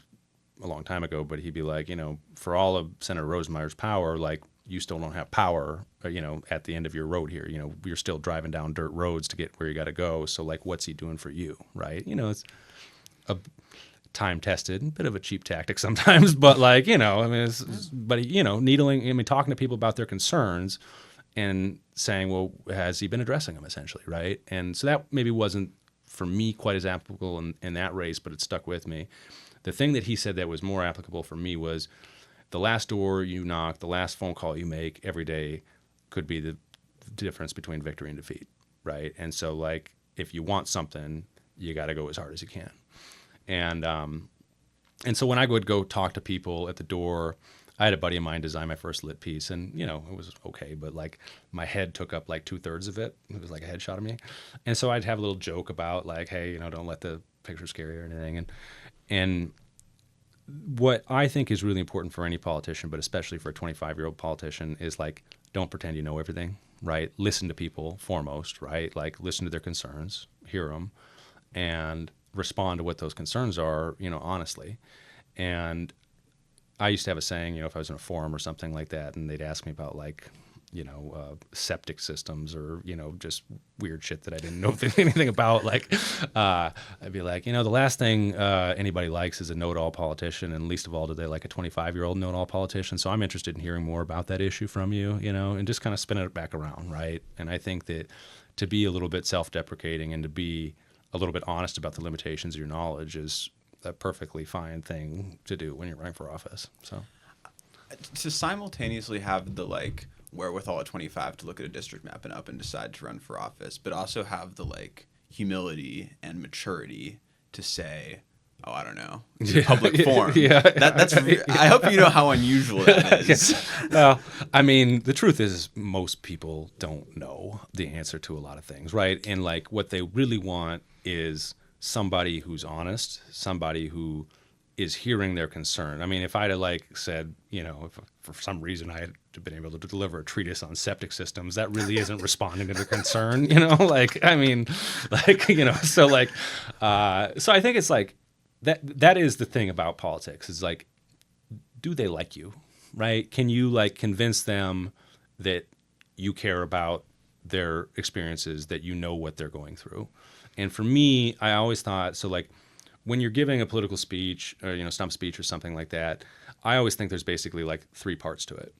a long time ago, but he'd be like, for all of Senator Rosenmeyer's power, like, you still don't have power, at the end of your road here. You're still driving down dirt roads to get where you got to go. So, like, what's he doing for you, right? It's a time-tested, bit of a cheap tactic sometimes, but like, needling, talking to people about their concerns and saying, well, has he been addressing them, essentially, right? And so that maybe wasn't, for me, quite as applicable in that race, but it stuck with me. The thing that he said that was more applicable for me was the last door you knock, the last phone call you make every day could be the difference between victory and defeat, right? And so, like, if you want something, you got to go as hard as you can. And so when I would go talk to people at the door, I had a buddy of mine design my first lit piece, and, it was okay, but, like, my head took up, like, 2/3 of it. It was like a headshot of me. And so I'd have a little joke about, like, hey, don't let the picture scare you or anything. And what I think is really important for any politician, but especially for a 25-year-old politician, is, like, don't pretend you know everything, right? Listen to people foremost, right? Like, listen to their concerns, hear them, and respond to what those concerns are, honestly. And I used to have a saying, if I was in a forum or something like that, and they'd ask me about, like, septic systems or, just weird shit that I didn't know anything about. Like, I'd be like, the last thing anybody likes is a know-it-all politician, and least of all do they like a 25-year-old know-it-all politician. So I'm interested in hearing more about that issue from you, and just kind of spin it back around, right? And I think that to be a little bit self-deprecating and to be a little bit honest about the limitations of your knowledge is a perfectly fine thing to do when you're running for office. So to simultaneously have the, like, wherewithal at 25 to look at a district map and up and decide to run for office, but also have the, like, humility and maturity to say, oh, I don't know, it's a public forum. That's I hope you know how unusual that is. Well, I mean, the truth is most people don't know the answer to a lot of things, right? And, like, what they really want is somebody who's honest, somebody who is hearing their concern. I mean, if I'd have like said, if for some reason I had been able to deliver a treatise on septic systems, that really isn't responding to their concern, like, I mean, like, so like, so I think it's like that is the thing about politics is like, do they like you, right? Can you like convince them that you care about their experiences, that what they're going through? And for me, I always thought, so like, when you're giving a political speech or, stump speech or something like that, I always think there's basically like 3 parts to it.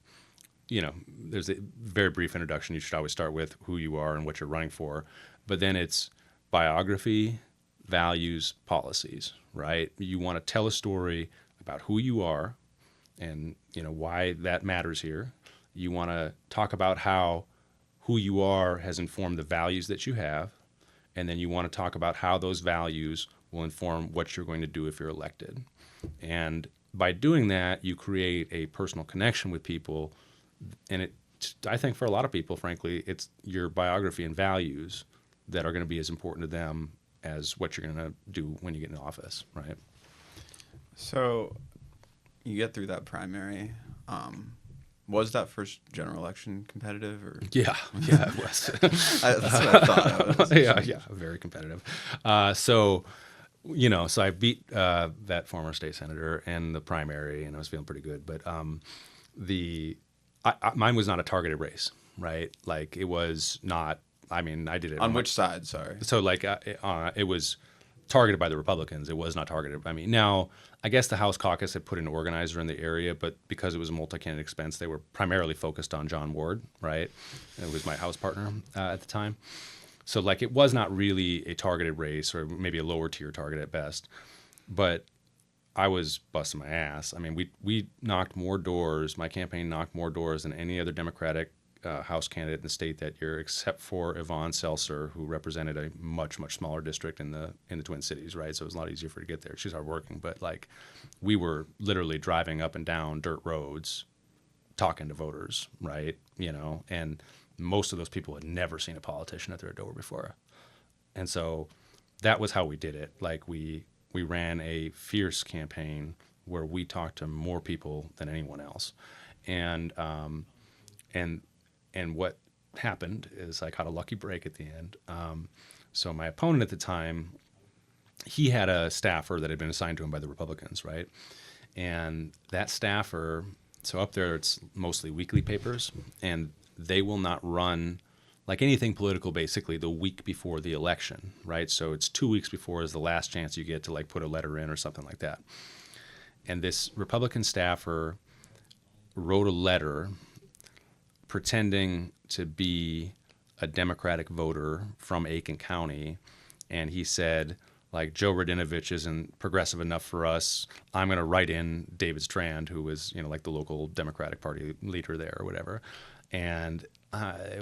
There's a very brief introduction. You should always start with who you are and what you're running for. But then it's biography, values, policies, right? You want to tell a story about who you are and, why that matters here. You want to talk about how who you are has informed the values that you have. And then you want to talk about how those values will inform what you're going to do if you're elected. And by doing that, you create a personal connection with people. And I think for a lot of people, frankly, it's your biography and values that are going to be as important to them as what you're going to do when you get in office, right? So you get through that primary. Was that first general election competitive? Or? Yeah, it was. That's what I thought it was. Yeah, very competitive. So I beat that former state senator in the primary, and I was feeling pretty good. But mine was not a targeted race, right? Like it was not. I mean, I did it on which side? Sorry. So like it was targeted by the Republicans. It was not targeted by me. Now, I guess the House caucus had put an organizer in the area, but because it was a multi-candidate expense, they were primarily focused on John Ward, right? It was my House partner at the time. So like it was not really a targeted race, or maybe a lower tier target at best. But I was busting my ass. I mean, we knocked more doors. My campaign knocked more doors than any other Democratic House candidate in the state that year, except for Yvonne Seltzer, who represented a much, much smaller district in the Twin Cities, right? So it was a lot easier for her to get there. She's hardworking, but like we were literally driving up and down dirt roads, talking to voters, right? And most of those people had never seen a politician at their door before. And so that was how we did it. Like we ran a fierce campaign where we talked to more people than anyone else. And what happened is I caught a lucky break at the end. So my opponent at the time, he had a staffer that had been assigned to him by the Republicans, right? And that staffer, so up there it's mostly weekly papers, and they will not run like anything political basically the week before the election, right? So it's 2 weeks before is the last chance you get to like put a letter in or something like that. And this Republican staffer wrote a letter pretending to be a Democratic voter from Aiken County, and he said, like, Joe Radinovich isn't progressive enough for us. I'm going to write in David Strand, who was, like the local Democratic Party leader there or whatever. And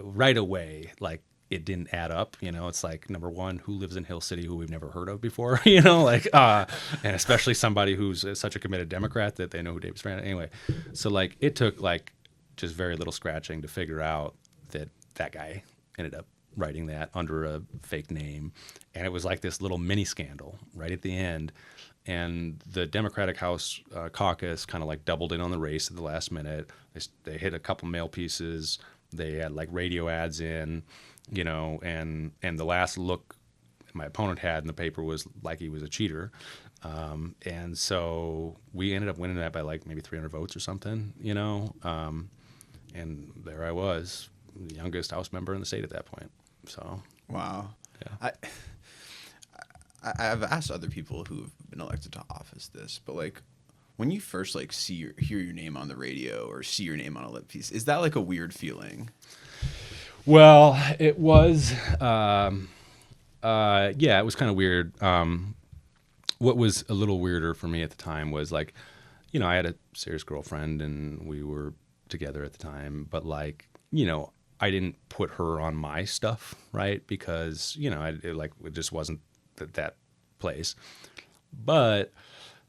right away, like, it didn't add up. It's like, number one, who lives in Hill City who we've never heard of before, and especially somebody who's such a committed Democrat that they know who David Strand is. Anyway, so like it took like just very little scratching to figure out that guy ended up writing that under a fake name. And it was like this little mini scandal right at the end. And the Democratic House caucus kind of like doubled in on the race at the last minute. They hit a couple mail pieces. They had like radio ads in, and the last look my opponent had in the paper was like he was a cheater. And so we ended up winning that by like maybe 300 votes or something, and there I was, the youngest House member in the state at that point. So wow. Yeah. I've asked other people who've been elected to office this, but like when you first like hear your name on the radio or see your name on a lit piece, is that like a weird feeling? Well, it was, yeah, it was kind of weird. What was a little weirder for me at the time was like, I had a serious girlfriend and we were together at the time, but like, I didn't put her on my stuff, right? Because, it just wasn't that place. But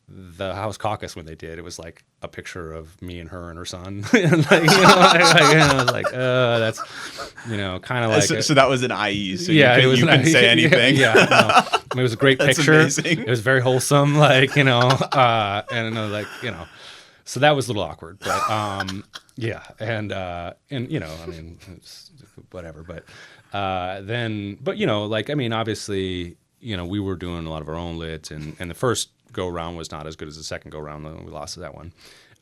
the House caucus, when they did, it was like a picture of me and her and her son. And like, and I was like, that's, kind of like. So that was an IE, so yeah, you couldn't say anything. Yeah, no. I mean, it was a great picture. Amazing. It was very wholesome, and I was like, so that was a little awkward, but yeah, and I mean, it's whatever, but then, but like, I mean, obviously, we were doing a lot of our own lit, and the first go round was not as good as the second go round. We lost that one,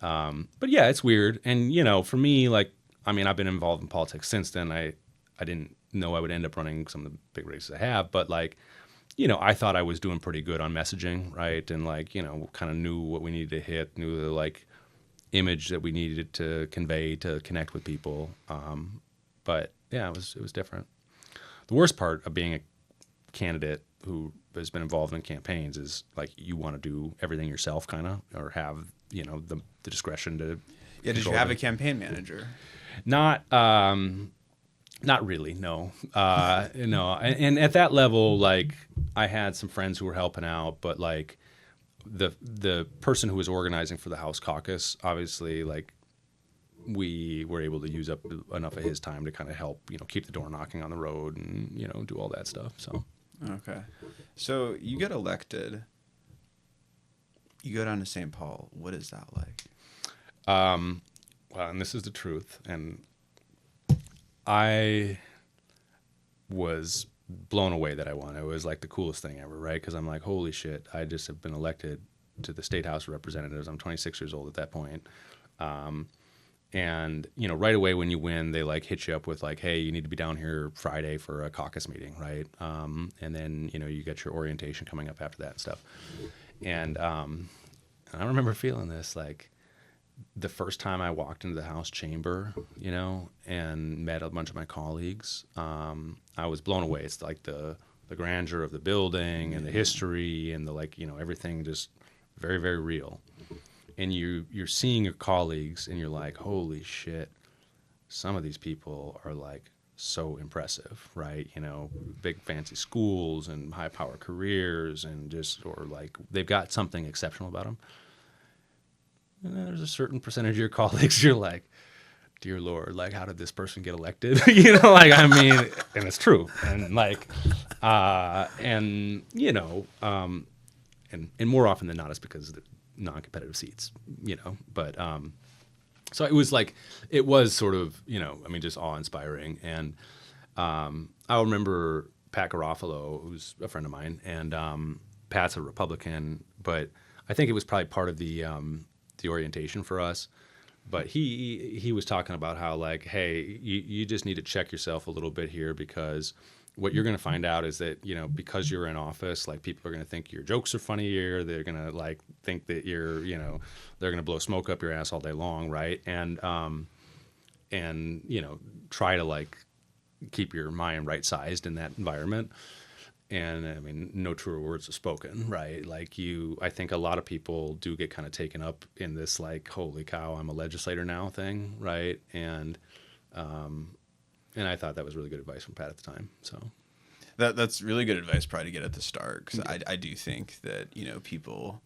but yeah, it's weird, and for me, like, I mean, I've been involved in politics since then. I didn't know I would end up running some of the big races I have, but like, I thought I was doing pretty good on messaging, right, and like, kind of knew what we needed to hit, knew the like image that we needed to convey to connect with people, but yeah, it was different. The worst part of being a candidate who has been involved in campaigns is like you want to do everything yourself, kind of, or have the discretion to. Yeah, did you have a campaign manager? Not really, no. No, and at that level, like I had some friends who were helping out, but like the person who was organizing for the House caucus, obviously, like we were able to use up enough of his time to kind of help, keep the door knocking on the road and, do all that stuff. So. Okay. So you get elected, you go down to St. Paul. What is that like? Well, and this is the truth. And I was blown away that I won. It was like the coolest thing ever, right? Because I'm like, holy shit, I just have been elected to the State House of Representatives. I'm 26 years old at that point. And, right away when you win, they like hit you up with like, hey, you need to be down here Friday for a caucus meeting, right? And then, you get your orientation coming up after that and stuff. And I remember feeling this, like the first time I walked into the House chamber, and met a bunch of my colleagues, I was blown away. It's like the grandeur of the building and the history and the like, everything just very, very real. And you're seeing your colleagues and you're like, holy shit, some of these people are like so impressive, right? Big fancy schools and high power careers and or like they've got something exceptional about them. And then there's a certain percentage of your colleagues you're like, dear Lord, like how did this person get elected? Like, I mean, and it's true. And like, and more often than not, it's because of the non-competitive seats, but so it was sort of, I mean, just awe-inspiring. And I remember Pat Garofalo, who's a friend of mine, and Pat's a Republican, but I think it was probably part of the orientation for us. But he was talking about how like, hey, you just need to check yourself a little bit here, because what you're going to find out is that, because you're in office, like people are going to think your jokes are funnier. They're going to like think that you're, they're going to blow smoke up your ass all day long. Right. And try to like keep your mind right sized in that environment. And I mean, no truer words are spoken, right? Like I think a lot of people do get kind of taken up in this like, holy cow, I'm a legislator now thing. Right. And I thought that was really good advice from Pat at the time. So that's really good advice, probably to get at the start, because I do think that people,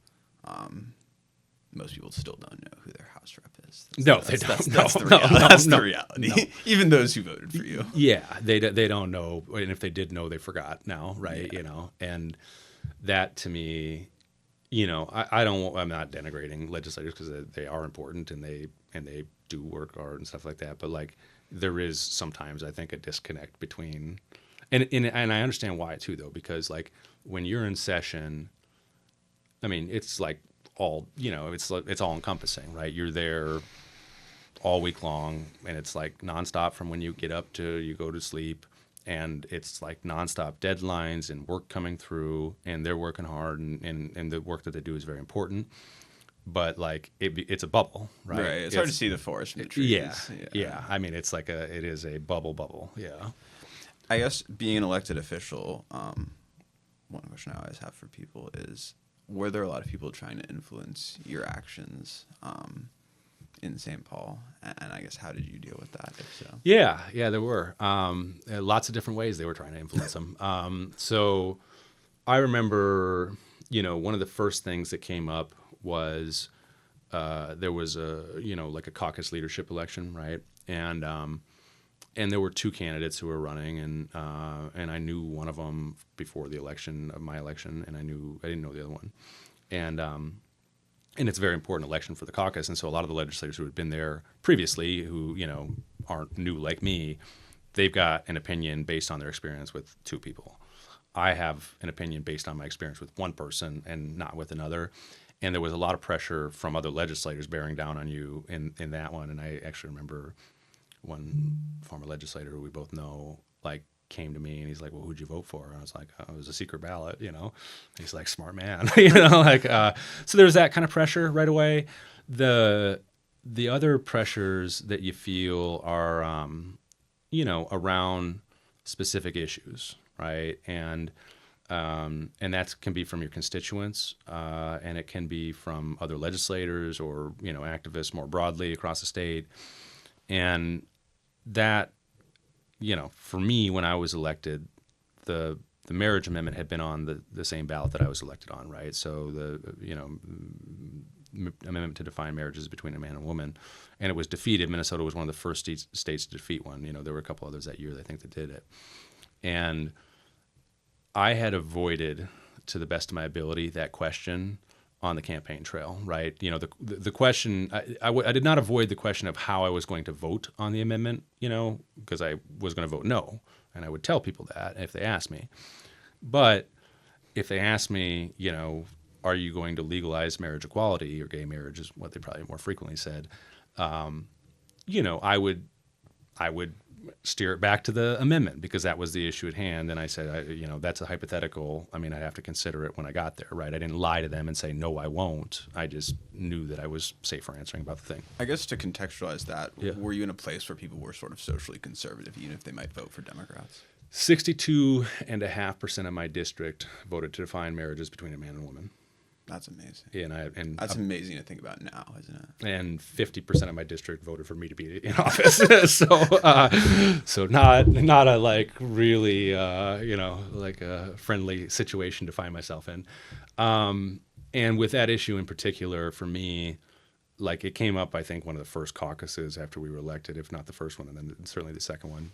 most people still don't know who their House rep is. They don't. That's the reality. No. Even those who voted for you. Yeah, they don't know, and if they did know, they forgot now, right? Yeah. And that to me, I'm not denigrating legislators because they are important and they do work hard and stuff like that, but like. There is sometimes, I think, a disconnect between, and I understand why too, though, because like when you're in session, I mean, it's like all, it's all encompassing, right? You're there all week long, and it's like nonstop from when you get up to you go to sleep, and it's like nonstop deadlines and work coming through, and they're working hard, and the work that they do is very important. But like it's a bubble, right? Right. It's hard to see the forest from the trees. Yeah. I mean, it is a bubble. Yeah. I guess being an elected official, one question I always have for people is, were there a lot of people trying to influence your actions in St. Paul? And I guess how did you deal with that, if so? Yeah, there were lots of different ways they were trying to influence them. So I remember, one of the first things that came up was there was like a caucus leadership election, right? And there were two candidates who were running, and I knew one of them before the election of my election, and I didn't know the other one, and it's a very important election for the caucus, and so a lot of the legislators who had been there previously, who aren't new like me, they've got an opinion based on their experience with two people. I have an opinion based on my experience with one person and not with another. And there was a lot of pressure from other legislators bearing down on you in that one. And I actually remember one former legislator who we both know, like, came to me and he's like, "Well, who'd you vote for?" And I was like, "Oh, it was a secret ballot, He's like, "Smart man," So there's that kind of pressure right away. The other pressures that you feel are, around specific issues, right? And that can be from your constituents, and it can be from other legislators or activists more broadly across the state. And that, for me, when I was elected, the marriage amendment had been on the same ballot that I was elected on, right? So the amendment to define marriages between a man and a woman, and it was defeated. Minnesota was one of the first states to defeat one. There were a couple others that year, I think, that did it. And I had avoided, to the best of my ability, that question on the campaign trail, right? The question, I did not avoid the question of how I was going to vote on the amendment, because I was going to vote no, and I would tell people that if they asked me. But if they asked me, are you going to legalize marriage equality, or gay marriage is what they probably more frequently said, I would steer it back to the amendment because that was the issue at hand. And I said, that's a hypothetical. I mean, I'd have to consider it when I got there, right? I didn't lie to them and say, no, I won't. I just knew that I was safer answering about the thing. I guess to contextualize that, were you in a place where people were sort of socially conservative, even if they might vote for Democrats? 62.5% of my district voted to define marriages between a man and a woman. That's amazing. And that's amazing to think about now, isn't it? And 50% of my district voted for me to be in office. So not a really like a friendly situation to find myself in. And with that issue in particular, for me, like, it came up, I think, one of the first caucuses after we were elected, if not the first one, and then certainly the second one.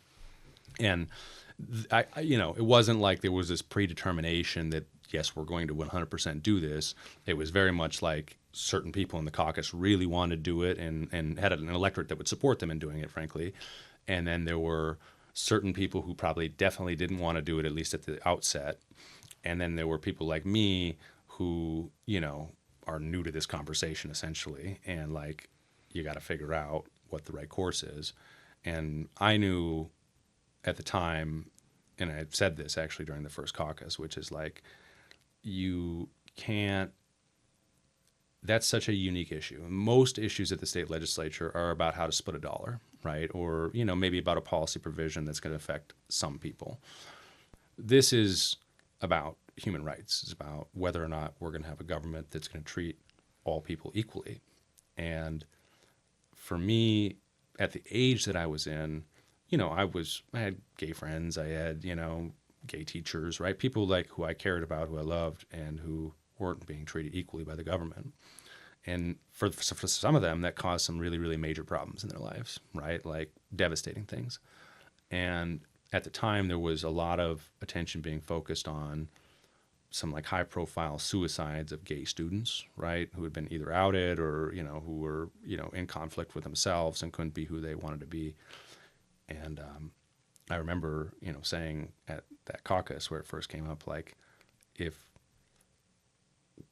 And it wasn't like there was this predetermination that, yes, we're going to 100% do this. It was very much like certain people in the caucus really wanted to do it and had an electorate that would support them in doing it, frankly. And then there were certain people who probably definitely didn't want to do it, at least at the outset. And then there were people like me who, are new to this conversation, essentially. And, like, you got to figure out what the right course is. And I knew at the time, and I said this actually during the first caucus, which is like, you can't, that's such a unique issue. Most issues at the state legislature are about how to split a dollar, right? Or, maybe about a policy provision that's going to affect some people. This is about human rights. It's about whether or not we're going to have a government that's going to treat all people equally. And for me, at the age that I was in, I had gay friends, I had, gay teachers, right? People like who I cared about, who I loved, and who weren't being treated equally by the government. And for some of them, that caused some really, really major problems in their lives, right? Like devastating things. And at the time, there was a lot of attention being focused on some like high-profile suicides of gay students, right? Who had been either outed or, who were, in conflict with themselves and couldn't be who they wanted to be. And I remember, saying at that caucus where it first came up, like, if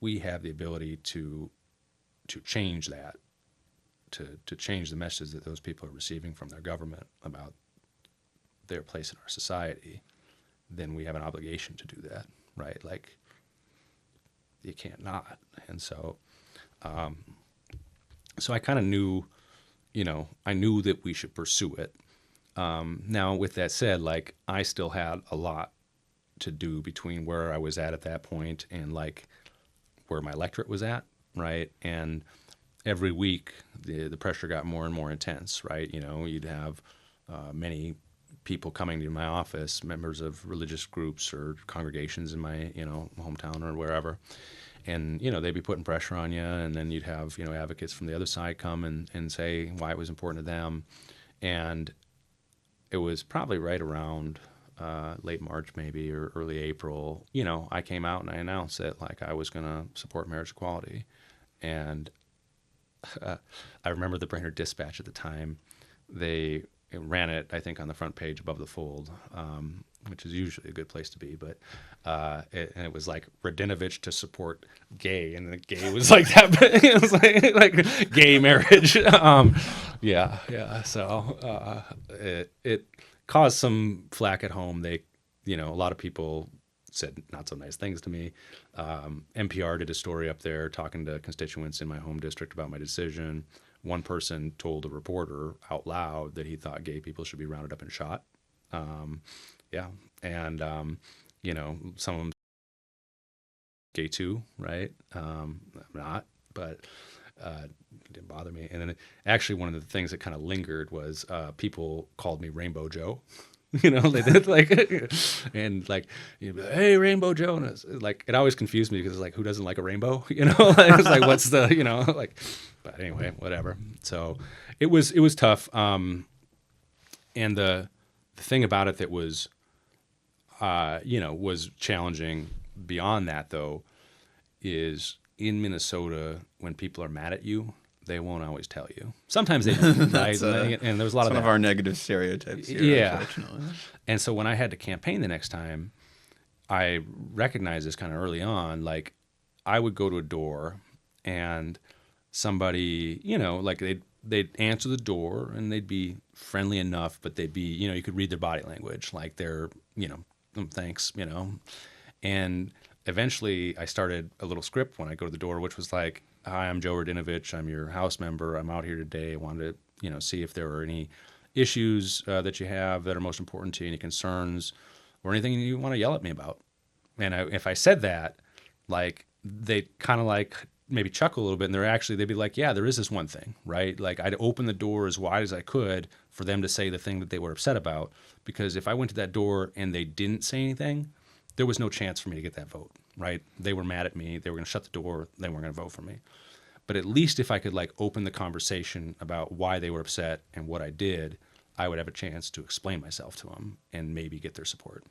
we have the ability to change that, to change the message that those people are receiving from their government about their place in our society, then we have an obligation to do that, right? Like, you can't not. And so, so I kind of knew, I knew that we should pursue it. Now, with that said, like, I still had a lot to do between where I was at that point and, like, where my electorate was at, right? And every week, the pressure got more and more intense, right? You'd have many people coming to my office, members of religious groups or congregations in my, hometown or wherever, and they'd be putting pressure on you, and then you'd have advocates from the other side come and say why it was important to them. And it was probably right around late March maybe or early April, I came out and I announced that like I was going to support marriage equality. And I remember the Brainerd Dispatch at the time, they ran it, I think, on the front page above the fold, which is usually a good place to be. But and it was like Radinovich to support gay, and the gay was like that. It was like gay marriage. Yeah. So it caused some flack at home. They, a lot of people said not so nice things to me. NPR did a story up there talking to constituents in my home district about my decision. One person told a reporter out loud that he thought gay people should be rounded up and shot. Yeah. And, some of them gay too, right? I'm not, but it didn't bother me. And then actually one of the things that kind of lingered was people called me Rainbow Joe. They did like, and like, hey, Rainbow Joe. And it always confused me because it's like, who doesn't like a rainbow? It's like, what's the, but anyway, whatever. So it was tough. And the thing about it that was, was challenging beyond that though, is in Minnesota, when people are mad at you, they won't always tell you. Sometimes they don't, right? And there was a lot of our negative stereotypes here, yeah. Unfortunately. And so when I had to campaign the next time, I recognized this kind of early on. Like, I would go to a door and somebody, like they'd answer the door and they'd be friendly enough, but they'd be, you could read their body language, like they're, thanks, And eventually I started a little script when I go to the door, which was like, hi, I'm Joe Radinovich. I'm your House member. I'm out here today. I wanted to, see if there were any issues that you have that are most important to you, any concerns or anything you want to yell at me about. And if I said that, like, they kind of like maybe chuckle a little bit, and they'd be like, yeah, there is this one thing, right? Like, I'd open the door as wide as I could for them to say the thing that they were upset about. Because if I went to that door and they didn't say anything, there was no chance for me to get that vote, right? They were mad at me. They were going to shut the door. They weren't going to vote for me. But at least if I could like open the conversation about why they were upset and what I did, I would have a chance to explain myself to them and maybe get their support.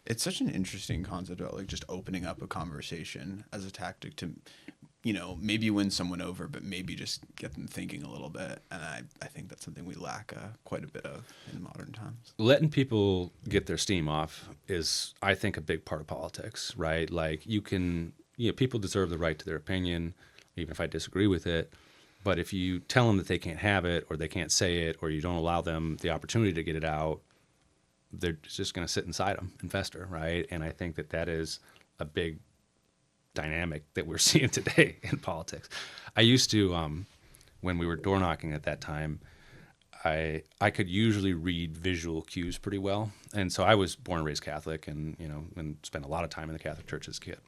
It's such an interesting concept about like just opening up a conversation as a tactic to, maybe win someone over, but maybe just get them thinking a little bit. And I think that's something we lack quite a bit of in modern times. Letting people get their steam off is, I think, a big part of politics, right? Like, people deserve the right to their opinion, even if I disagree with it. But if you tell them that they can't have it, or they can't say it, or you don't allow them the opportunity to get it out, they're just going to sit inside them and fester, right? And I think that is a big dynamic that we're seeing today in politics. I used to, when we were door knocking at that time, I could usually read visual cues pretty well. And so I was born and raised Catholic, and spent a lot of time in the Catholic Church as a kid.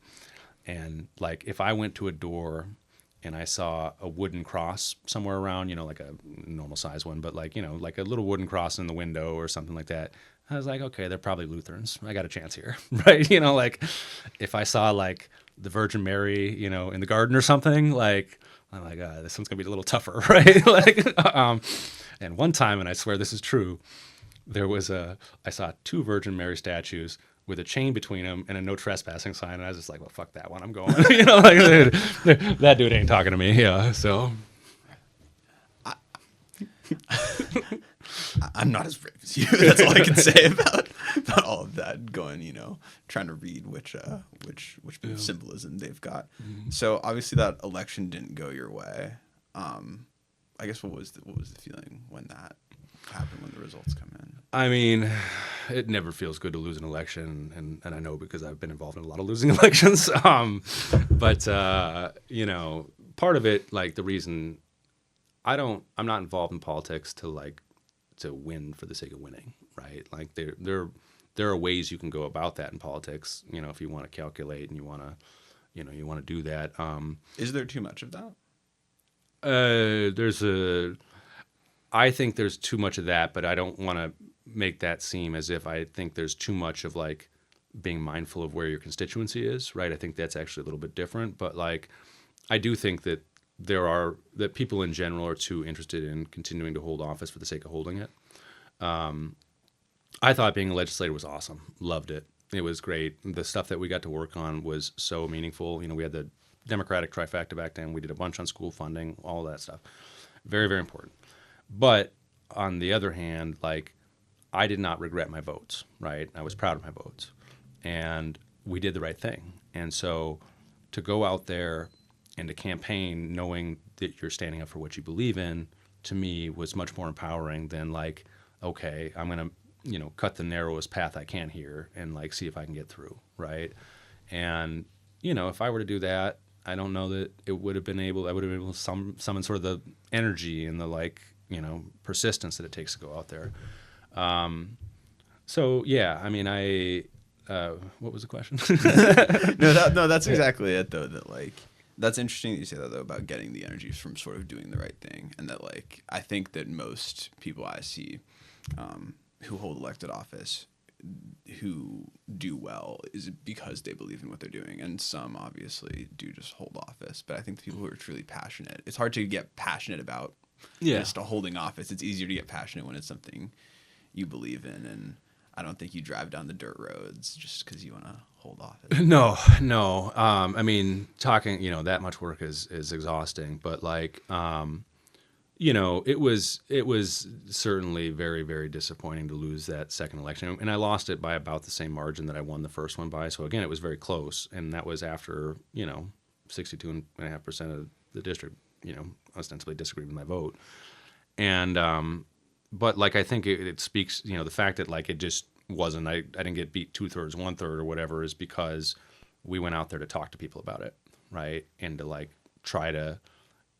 And like, if I went to a door and I saw a wooden cross somewhere around, like a normal size one, but like, like a little wooden cross in the window or something like that, I was like, okay, they're probably Lutherans. I got a chance here, right? Like, if I saw like the Virgin Mary, in the garden or something, like, I'm like, this one's gonna be a little tougher, right? Like, and one time, and I swear this is true, I saw 2 Virgin Mary statues with a chain between them and a no trespassing sign, and I was just like, well, fuck that one, I'm going. Like, that dude ain't talking to me. Yeah, so. I'm not as brave as you. That's all I can say about all of that. Going, trying to read which symbolism they've got. Mm-hmm. So obviously that election didn't go your way. I guess what was the feeling when that happened, when the results come in? I mean, it never feels good to lose an election, and I know because I've been involved in a lot of losing elections. But part of it, like, the reason I'm not involved in politics to win for the sake of winning, right? Like, there are ways you can go about that in politics. If you want to calculate and you want to do that. Is there too much of that? I think there's too much of that, but I don't want to make that seem as if I think there's too much of like being mindful of where your constituency is, right? I think that's actually a little bit different. But like, I do think that that people in general are too interested in continuing to hold office for the sake of holding it. I thought being a legislator was awesome. Loved it. It was great. The stuff that we got to work on was so meaningful. You know, we had the Democratic trifecta back then. We did a bunch on school funding, all that stuff. Very, very important. But on the other hand, like, I did not regret my votes, right? I was proud of my votes. And we did the right thing. And so to go out there and to campaign knowing that you're standing up for what you believe in, to me, was much more empowering than like, okay, I'm going to, cut the narrowest path I can here and like see if I can get through, right? And, if I were to do that, I don't know that I would have been able to summon sort of the energy and the like, persistence that it takes to go out there. So yeah, I mean, what was the question? No, that's exactly it though. That like, that's interesting that you say that though, about getting the energy from sort of doing the right thing. And that like, I think that most people I see, who hold elected office, who do well, is because they believe in what they're doing. And some obviously do just hold office. But I think the people who are truly passionate, it's hard to get passionate about just holding office. It's easier to get passionate when it's something you believe in. And I don't think you drive down the dirt roads just because you want to hold office. No. I mean, talking, that much work is exhausting. But like, it was certainly very, very disappointing to lose that second election. And I lost it by about the same margin that I won the first one by. So again, it was very close. And that was after, 62.5% of the district, ostensibly disagreed with my vote. And, but like, I think it speaks, the fact that like, it just wasn't, I didn't get beat 2/3, 1/3 or whatever, is because we went out there to talk to people about it. Right. And to like, try to,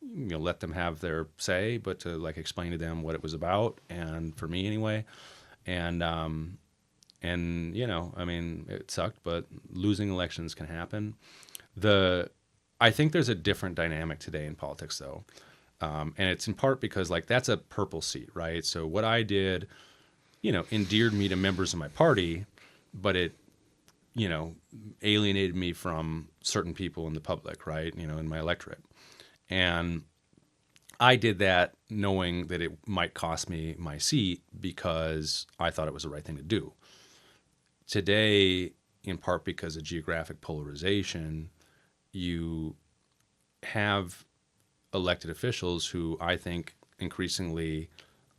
let them have their say, but to like explain to them what it was about. And for me anyway. And I mean, it sucked, but losing elections can happen. I think there's a different dynamic today in politics though. And it's in part because like, that's a purple seat, right? So what I did, endeared me to members of my party, but it, alienated me from certain people in the public, right? In my electorate. And I did that knowing that it might cost me my seat because I thought it was the right thing to do. Today, in part because of geographic polarization, you have elected officials who I think increasingly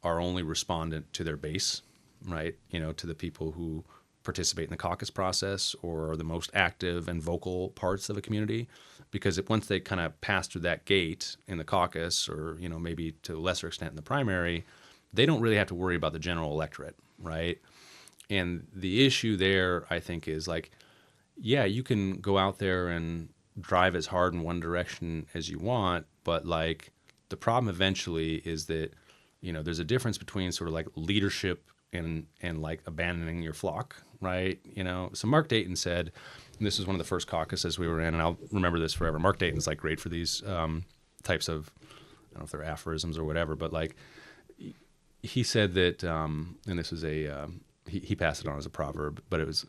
are only respondent to their base, right? To the people who participate in the caucus process or are the most active and vocal parts of a community. Because once they kind of pass through that gate in the caucus or, maybe to a lesser extent in the primary, they don't really have to worry about the general electorate, right? And the issue there, I think, is like, yeah, you can go out there and drive as hard in one direction as you want, but like the problem eventually is that, there's a difference between sort of like leadership and like abandoning your flock, right? So Mark Dayton said, and this was one of the first caucuses we were in, and I'll remember this forever. Mark Dayton's like great for these types of, I don't know if they're aphorisms or whatever, but like he said that, and this was he passed it on as a proverb, but it was,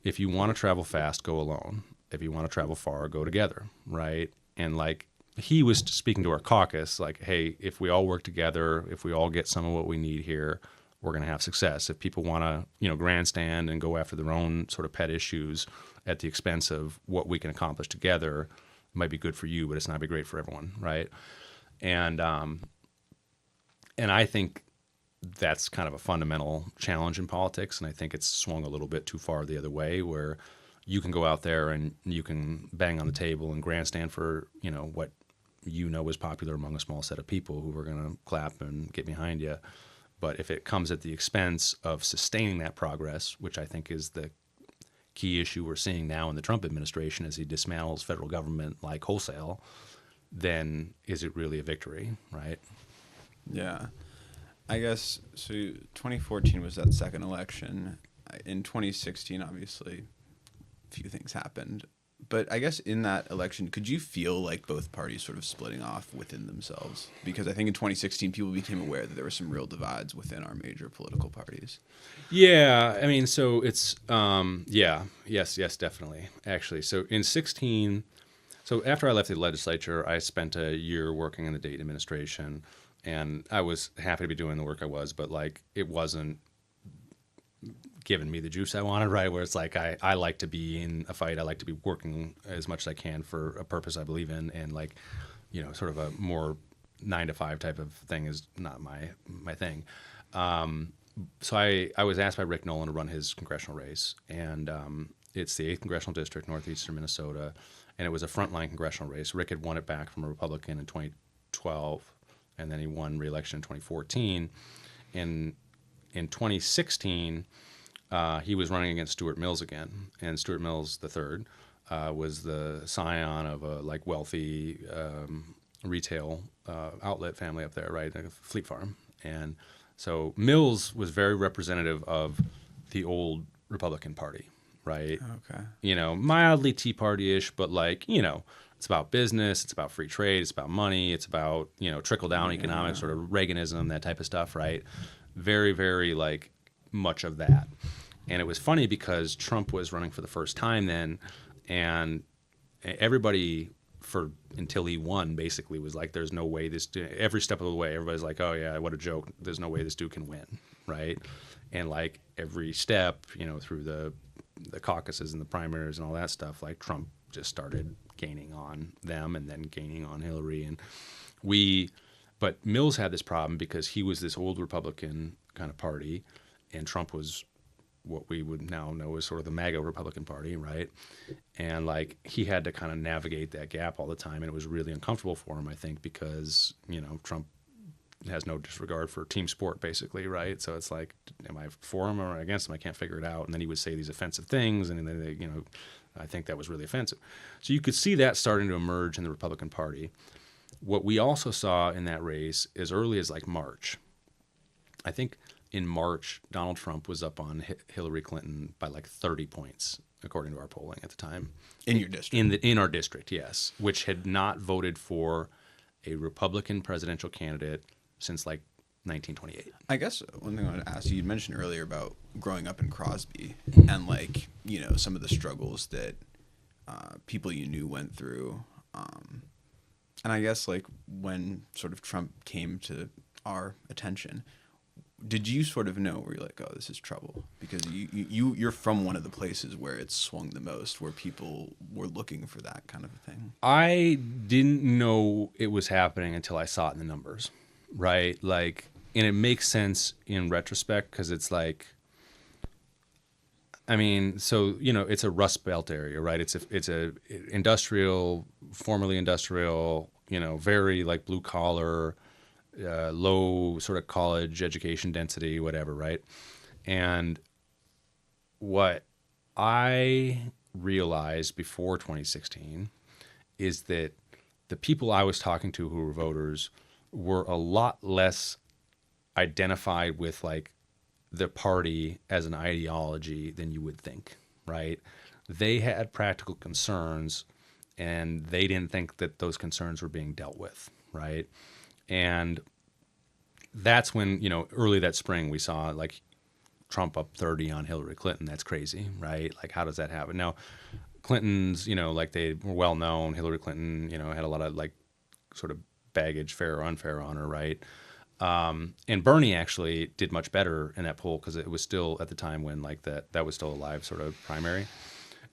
if you want to travel fast, go alone. If you want to travel far, go together, right? And like he was speaking to our caucus, like, hey, if we all work together, if we all get some of what we need here, we're going to have success. If people want to, grandstand and go after their own sort of pet issues at the expense of what we can accomplish together, it might be good for you, but it's not be great for everyone, right? And I think that's kind of a fundamental challenge in politics, and I think it's swung a little bit too far the other way, where you can go out there and you can bang on the table and grandstand for what is popular among a small set of people who are going to clap and get behind you. But if it comes at the expense of sustaining that progress, which I think is the key issue we're seeing now in the Trump administration as he dismantles federal government like wholesale, then is it really a victory, right? Yeah. I guess, so 2014 was that second election. In 2016, obviously, a few things happened. But I guess in that election, could you feel like both parties sort of splitting off within themselves? Because I think in 2016, people became aware that there were some real divides within our major political parties. Yeah, I mean, so it's yes, definitely. Actually, so in 16, so after I left the legislature, I spent a year working in the Dayton administration, and I was happy to be doing the work I was, but like it wasn't giving me the juice I wanted, right? Where it's like I like to be in a fight, I like to be working as much as I can for a purpose I believe in, and like, sort of a more 9 to 5 type of thing is not my thing. So I was asked by Rick Nolan to run his congressional race, and it's the 8th congressional district, northeastern Minnesota, and it was a frontline congressional race. Rick had won it back from a Republican in 2012, and then he won re-election in 2014. In 2016, he was running against Stuart Mills again, and Stuart Mills III was the scion of a like wealthy retail outlet family up there, right, like a Fleet Farm, and so Mills was very representative of the old Republican Party, right? Okay. Mildly Tea Party-ish, but like, it's about business, it's about free trade, it's about money, it's about, trickle-down economics, sort of Reaganism, that type of stuff, right? Very, very like much of that. And it was funny because Trump was running for the first time then, and everybody until he won, basically was like, there's no way every step of the way, everybody's like, oh yeah, what a joke. There's no way this dude can win, right? And like every step, through the caucuses and the primaries and all that stuff, like Trump just started gaining on them and then gaining on Hillary. But Mills had this problem because he was this old Republican kind of party, and Trump was what we would now know as sort of the MAGA Republican Party, right? And like he had to kind of navigate that gap all the time, and it was really uncomfortable for him, I think, because Trump has no disregard for team sport, basically, right? So it's like, am I for him or against him? I can't figure it out. And then he would say these offensive things, and then I think that was really offensive. So you could see that starting to emerge in the Republican Party. What we also saw in that race as early as like March, I think in March, Donald Trump was up on Hillary Clinton by like 30 points, according to our polling at the time. In your district? In our district, yes, which had not voted for a Republican presidential candidate since like 1928. I guess one thing I wanted to ask you, you mentioned earlier about growing up in Crosby and like, some of the struggles that people you knew went through. And I guess like when sort of Trump came to our attention, did you sort of know where you're like, oh, this is trouble? Because you're from one of the places where it's swung the most, where people were looking for that kind of a thing. I didn't know it was happening until I saw it in the numbers, right? Like, and it makes sense in retrospect because it's like, I mean, so, it's a Rust Belt area, right? It's a industrial, formerly industrial, very like blue collar, low sort of college education density, whatever, right? And what I realized before 2016 is that the people I was talking to who were voters were a lot less identified with like the party as an ideology than you would think, right? They had practical concerns, and they didn't think that those concerns were being dealt with, right? And that's when, early that spring we saw like Trump up 30 on Hillary Clinton. That's crazy, right? Like, how does that happen? Now, Clinton's, like they were well known. Hillary Clinton, had a lot of like sort of baggage, fair or unfair on her, right? And Bernie actually did much better in that poll because it was still at the time when like that was still a live sort of primary.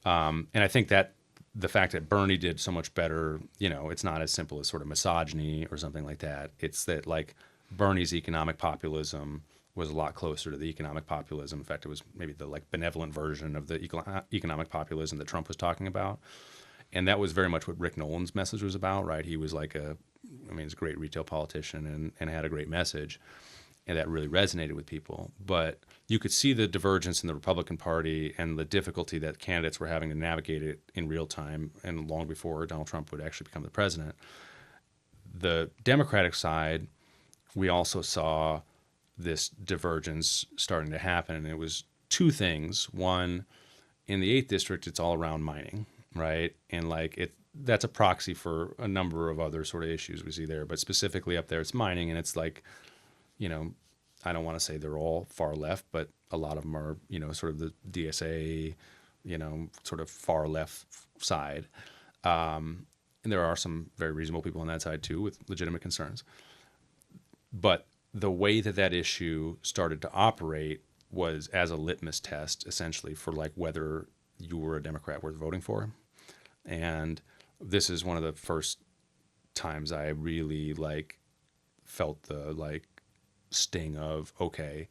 And I think that the fact that Bernie did so much better, it's not as simple as sort of misogyny or something like that. It's that like Bernie's economic populism was a lot closer to the economic populism. In fact, it was maybe the like benevolent version of the economic populism that Trump was talking about. And that was very much what Rick Nolan's message was about, right? He was like he's a great retail politician and had a great message. And that really resonated with people. But you could see the divergence in the Republican Party and the difficulty that candidates were having to navigate it in real time and long before Donald Trump would actually become the president. The Democratic side, we also saw this divergence starting to happen. And it was two things. One, in the 8th district, it's all around mining. right? And like that's a proxy for a number of other sort of issues we see there, but specifically up there, it's mining, and it's like, I don't want to say they're all far left, but a lot of them are, sort of the DSA, sort of far left side. And there are some very reasonable people on that side too with legitimate concerns. But the way that issue started to operate was as a litmus test, essentially, for like whether you were a Democrat worth voting for. And this is one of the first times I really like felt the like sting of, okay,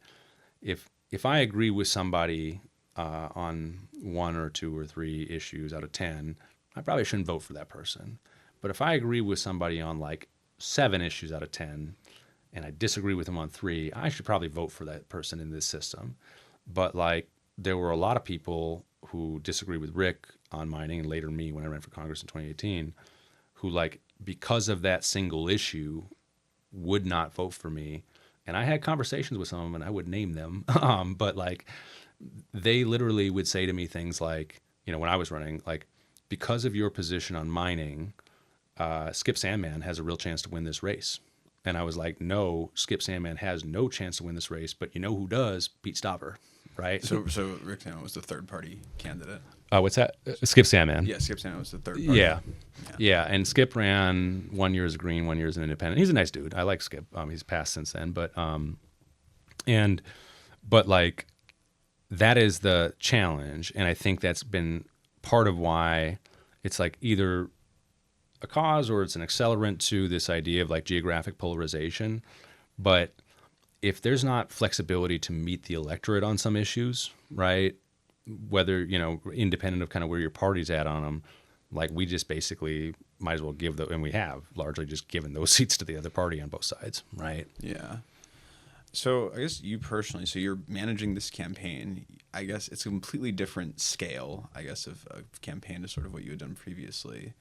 if I agree with somebody on 1 or 2 or 3 issues out of 10, I probably shouldn't vote for that person. But if I agree with somebody on like 7 issues out of 10 and I disagree with them on 3, I should probably vote for that person in this system. But like there were a lot of people who disagree with Rick on mining, and later me when I ran for Congress in 2018, who like because of that single issue would not vote for me. And I had conversations with some of them, and I would name them, but like they literally would say to me things like, when I was running, like, because of your position on mining, Skip Sandman has a real chance to win this race. And I was like, no, Skip Sandman has no chance to win this race, but you know who does? Pete Stopper, right? So Rick Sandman was the third party candidate. What's that? Skip Sandman. Yeah, Skip Sandman was the third party. Yeah. And Skip ran 1 year as a Green, 1 year as an independent. He's a nice dude. I like Skip. He's passed since then, but like that is the challenge, and I think that's been part of why it's like either a cause or it's an accelerant to this idea of like geographic polarization. But if there's not flexibility to meet the electorate on some issues, right, whether, independent of kind of where your party's at on them, like we just basically might as well give and we have largely just given those seats to the other party on both sides, right? Yeah. So I guess you personally, so you're managing this campaign. I guess it's a completely different scale, I guess, of a campaign to sort of what you had done previously.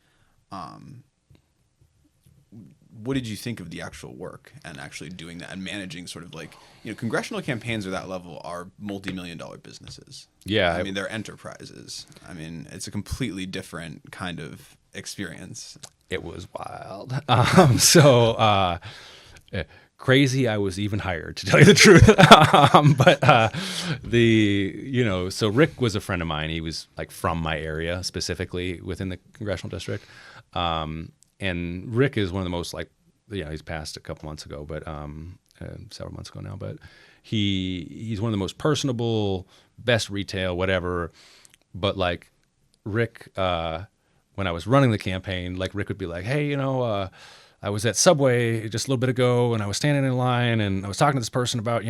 What did you think of the actual work and actually doing that and managing sort of like, congressional campaigns at that level are multi-million-dollar businesses. Yeah. I mean, they're enterprises. I mean, it's a completely different kind of experience. It was wild. Crazy I was even hired, to tell you the truth. So Rick was a friend of mine. He was like from my area, specifically within the congressional district. And Rick is one of the most like, he's passed a couple months ago, but several months ago now, but he's one of the most personable, best retail, whatever. But like Rick, when I was running the campaign, like Rick would be like, hey, I was at Subway just a little bit ago, and I was standing in line, and I was talking to this person about,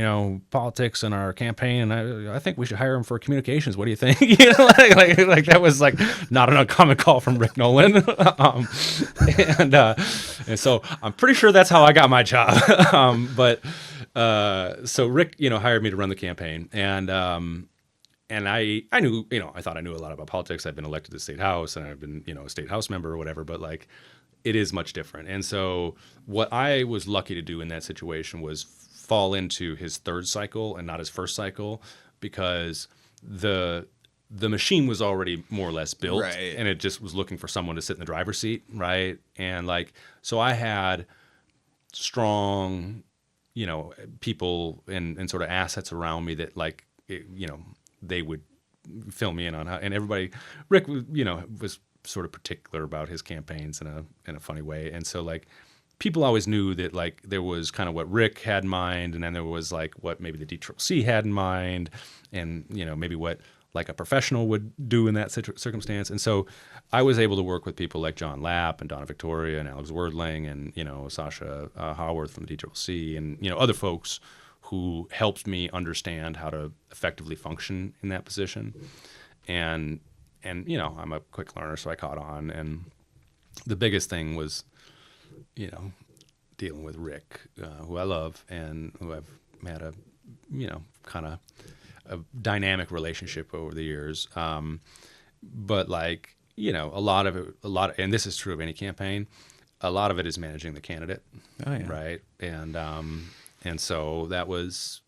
politics and our campaign, and I think we should hire him for communications. What do you think? Like that was like not an uncommon call from Rick Nolan. And so I'm pretty sure that's how I got my job. So Rick, hired me to run the campaign, and I knew, I thought I knew a lot about politics. I've been elected to the state house, and I've been, a state house member or whatever, but like, it is much different. And so what I was lucky to do in that situation was fall into his third cycle and not his first cycle, because the machine was already more or less built, right, and it just was looking for someone to sit in the driver's seat, right? And like, so I had strong, people and sort of assets around me that like, they would fill me in on how, and everybody, Rick, was sort of particular about his campaigns in a funny way. And so like people always knew that like there was kind of what Rick had in mind, and then there was like what maybe the DCCC had in mind, and maybe what like a professional would do in that circumstance. And so I was able to work with people like John Lapp and Donna Victoria and Alex Wordling and Sasha Haworth from the DCCC and other folks who helped me understand how to effectively function in that position. And I'm a quick learner, so I caught on. And the biggest thing was, dealing with Rick, who I love and who I've had a, kind of a dynamic relationship over the years. But like, a lot of it, and this is true of any campaign, a lot of it is managing the candidate. Oh, yeah. Right. And so it was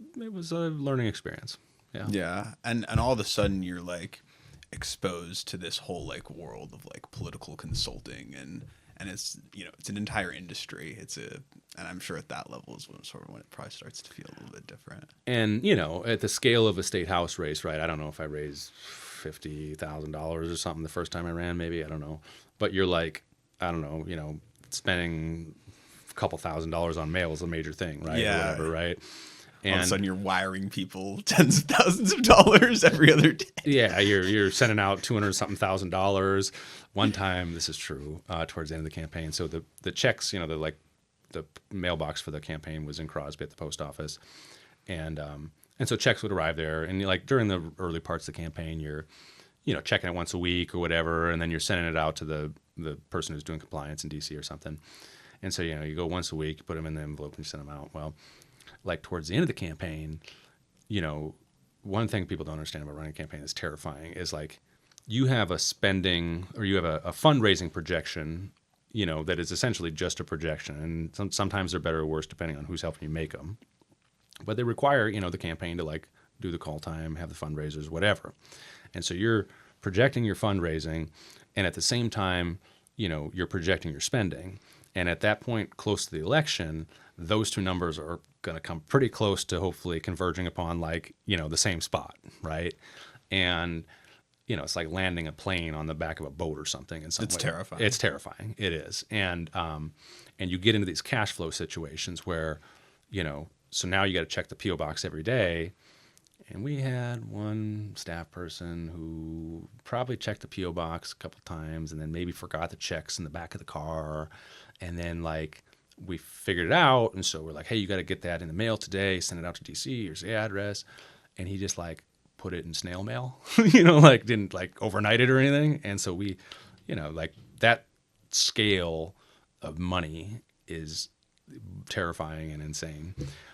a learning experience. Yeah. Yeah. And all of a sudden you're like, exposed to this whole like world of like political consulting, and it's, you know, it's an entire industry. And I'm sure at that level is when it probably starts to feel a little bit different. And, you know, at the scale of a state house race, right? I don't know if I raised $50,000 or something the first time I ran, maybe, I don't know. But you're like, I don't know, you know, spending a couple $1,000s on mail is a major thing, right? Yeah. Or whatever, right? And all of a sudden you're wiring people tens of thousands of dollars every other day. Yeah, you're sending out $200-something thousand. One time, this is true, towards the end of the campaign. So the checks, you know, the mailbox for the campaign was in Crosby at the post office, and so checks would arrive there, and like during the early parts of the campaign, you're, you know, checking it once a week or whatever, and then you're sending it out to the person who's doing compliance in DC or something. And so, you know, you go once a week, you put them in the envelope, and you send them out. Well, like towards the end of the campaign, you know, one thing people don't understand about running a campaign that's terrifying is like you have a spending or you have a fundraising projection, you know, that is essentially just a projection. And sometimes they're better or worse depending on who's helping you make them. But they require, you know, the campaign to like do the call time, have the fundraisers, whatever. And so you're projecting your fundraising, and at the same time, you know, you're projecting your spending. And at that point, close to the election, those two numbers are going to come pretty close to hopefully converging upon like, you know, the same spot, right? And, you know, it's like landing a plane on the back of a boat or something. In some It's way. terrifying. It's terrifying. It is. And you get into these cash flow situations where, you know, so now you got to check the P.O. box every day. And we had one staff person who probably checked the P.O. box a couple times and then maybe forgot the checks in the back of the car. And then like we figured it out. And so we're like, hey, you got to get that in the mail today. Send it out to DC. Here's the address. And he just like put it in snail mail, you know, like didn't like overnight it or anything. And so we, you know, like that scale of money is terrifying and insane.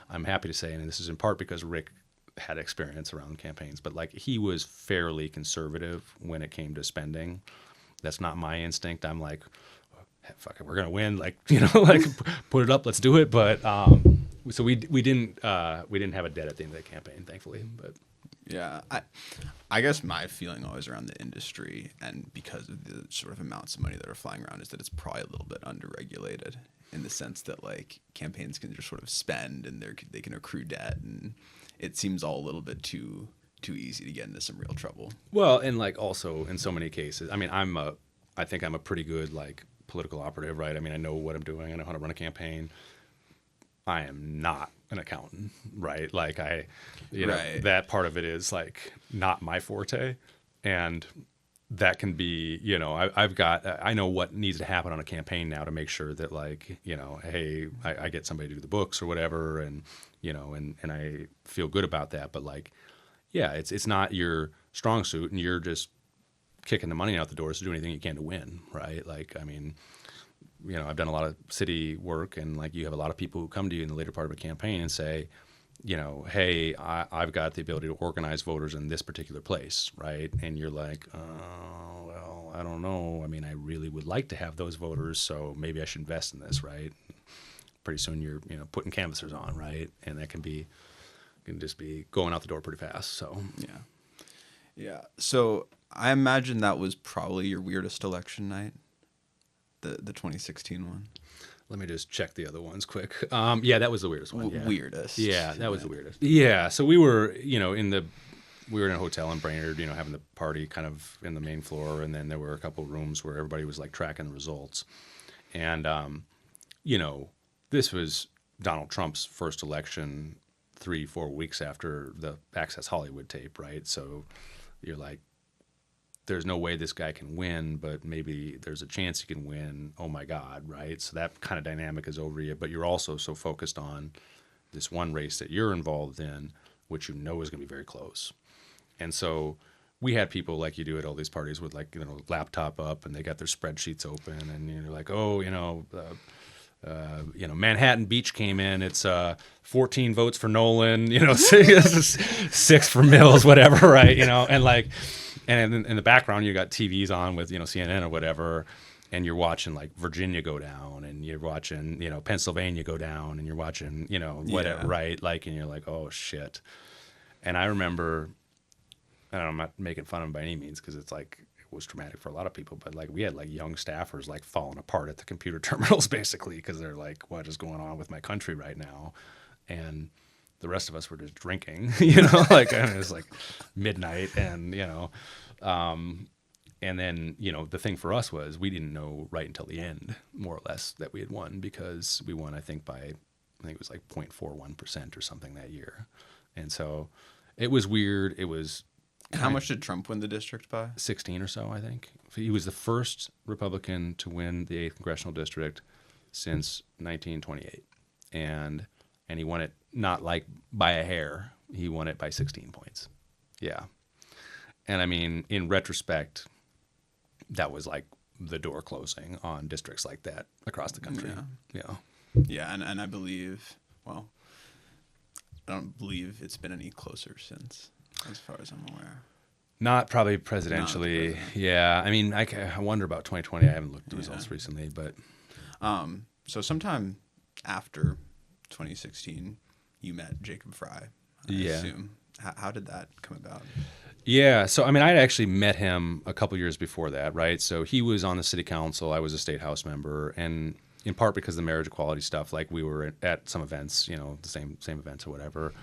I'm happy to say, and this is in part because Rick had experience around campaigns, but like he was fairly conservative when it came to spending. That's not my instinct. I'm like, fuck it, we're gonna win. Like, you know, like put it up, let's do it. But so we didn't have a debt at the end of the campaign, thankfully. But yeah, I guess my feeling always around the industry, and because of the sort of amounts of money that are flying around, is that it's probably a little bit underregulated in the sense that like campaigns can just sort of spend and they can accrue debt, and it seems all a little bit too easy to get into some real trouble. Well, and like also in so many cases, I mean, I think I'm a pretty good like political operative, right? I mean, I know what I'm doing. I know how to run a campaign. I am not an accountant, right? Like you know, right. That part of it is like not my forte, and that can be, you know, I know what needs to happen on a campaign now to make sure that like, you know, hey, I get somebody to do the books or whatever, and you know, and I feel good about that. But like, yeah, it's not your strong suit, and you're just kicking the money out the door to do anything you can to win, right? Like, I mean, you know, I've done a lot of city work, and like you have a lot of people who come to you in the later part of a campaign and say, you know, hey, I've got the ability to organize voters in this particular place, right? And you're like, well, I don't know. I mean, I really would like to have those voters, so maybe I should invest in this, right? Pretty soon you're, you know, putting canvassers on, right? And that can just be going out the door pretty fast. So yeah. So I imagine that was probably your weirdest election night, the 2016 one. Let me just check the other ones quick. Yeah, that was the weirdest one. Yeah. Weirdest. Yeah, that was the weirdest. Yeah, so we were, you know, we were in a hotel in Brainerd, you know, having the party kind of in the main floor, and then there were a couple of rooms where everybody was like tracking the results. And, you know, this was Donald Trump's first election 3-4 weeks after the Access Hollywood tape, right? So you're like, there's no way this guy can win, but maybe there's a chance he can win. Oh my God, right? So that kind of dynamic is over you, but you're also so focused on this one race that you're involved in, which you know is going to be very close. And so we had people like you do at all these parties with like, you know, laptop up and they got their spreadsheets open, and you're like, oh, you know, Manhattan Beach came in. It's 14 votes for Nolan, you know, 6 for Mills, whatever, right? You know, and like, and in the background you got TVs on with, you know, CNN or whatever, and you're watching like Virginia go down, and you're watching, you know, Pennsylvania go down, and you're watching, you know, whatever, right? Like, and you're like, oh shit. And I remember and I'm not making fun of him by any means because it's like it was traumatic for a lot of people, but like we had like young staffers like falling apart at the computer terminals basically because they're like, what is going on with my country right now? And the rest of us were just drinking, like and it was like midnight, and and then the thing for us was we didn't know right until the end, more or less, that we had won because we won I think it was like 0.41% or something that year, and so it was weird. It was. How much did Trump win the district by? 16 or so, I think. He was the first Republican to win the 8th congressional district since 1928, and he won it not like by a hair. He won it by 16 points. Yeah, and I mean, in retrospect, that was like the door closing on districts like that across the country. Yeah, and I believe, well, I don't believe it's been any closer since, as far as I'm aware. Not probably presidentially. Yeah, I mean, I wonder about 2020. I haven't looked at the results recently, but so sometime after 2016, you met Jacob Fry. I assume. How did that come about? Yeah, so I mean, I'd actually met him a couple years before that, right? So he was on the city council. I was a state house member, and in part because of the marriage equality stuff, like we were at some events, the same events or whatever.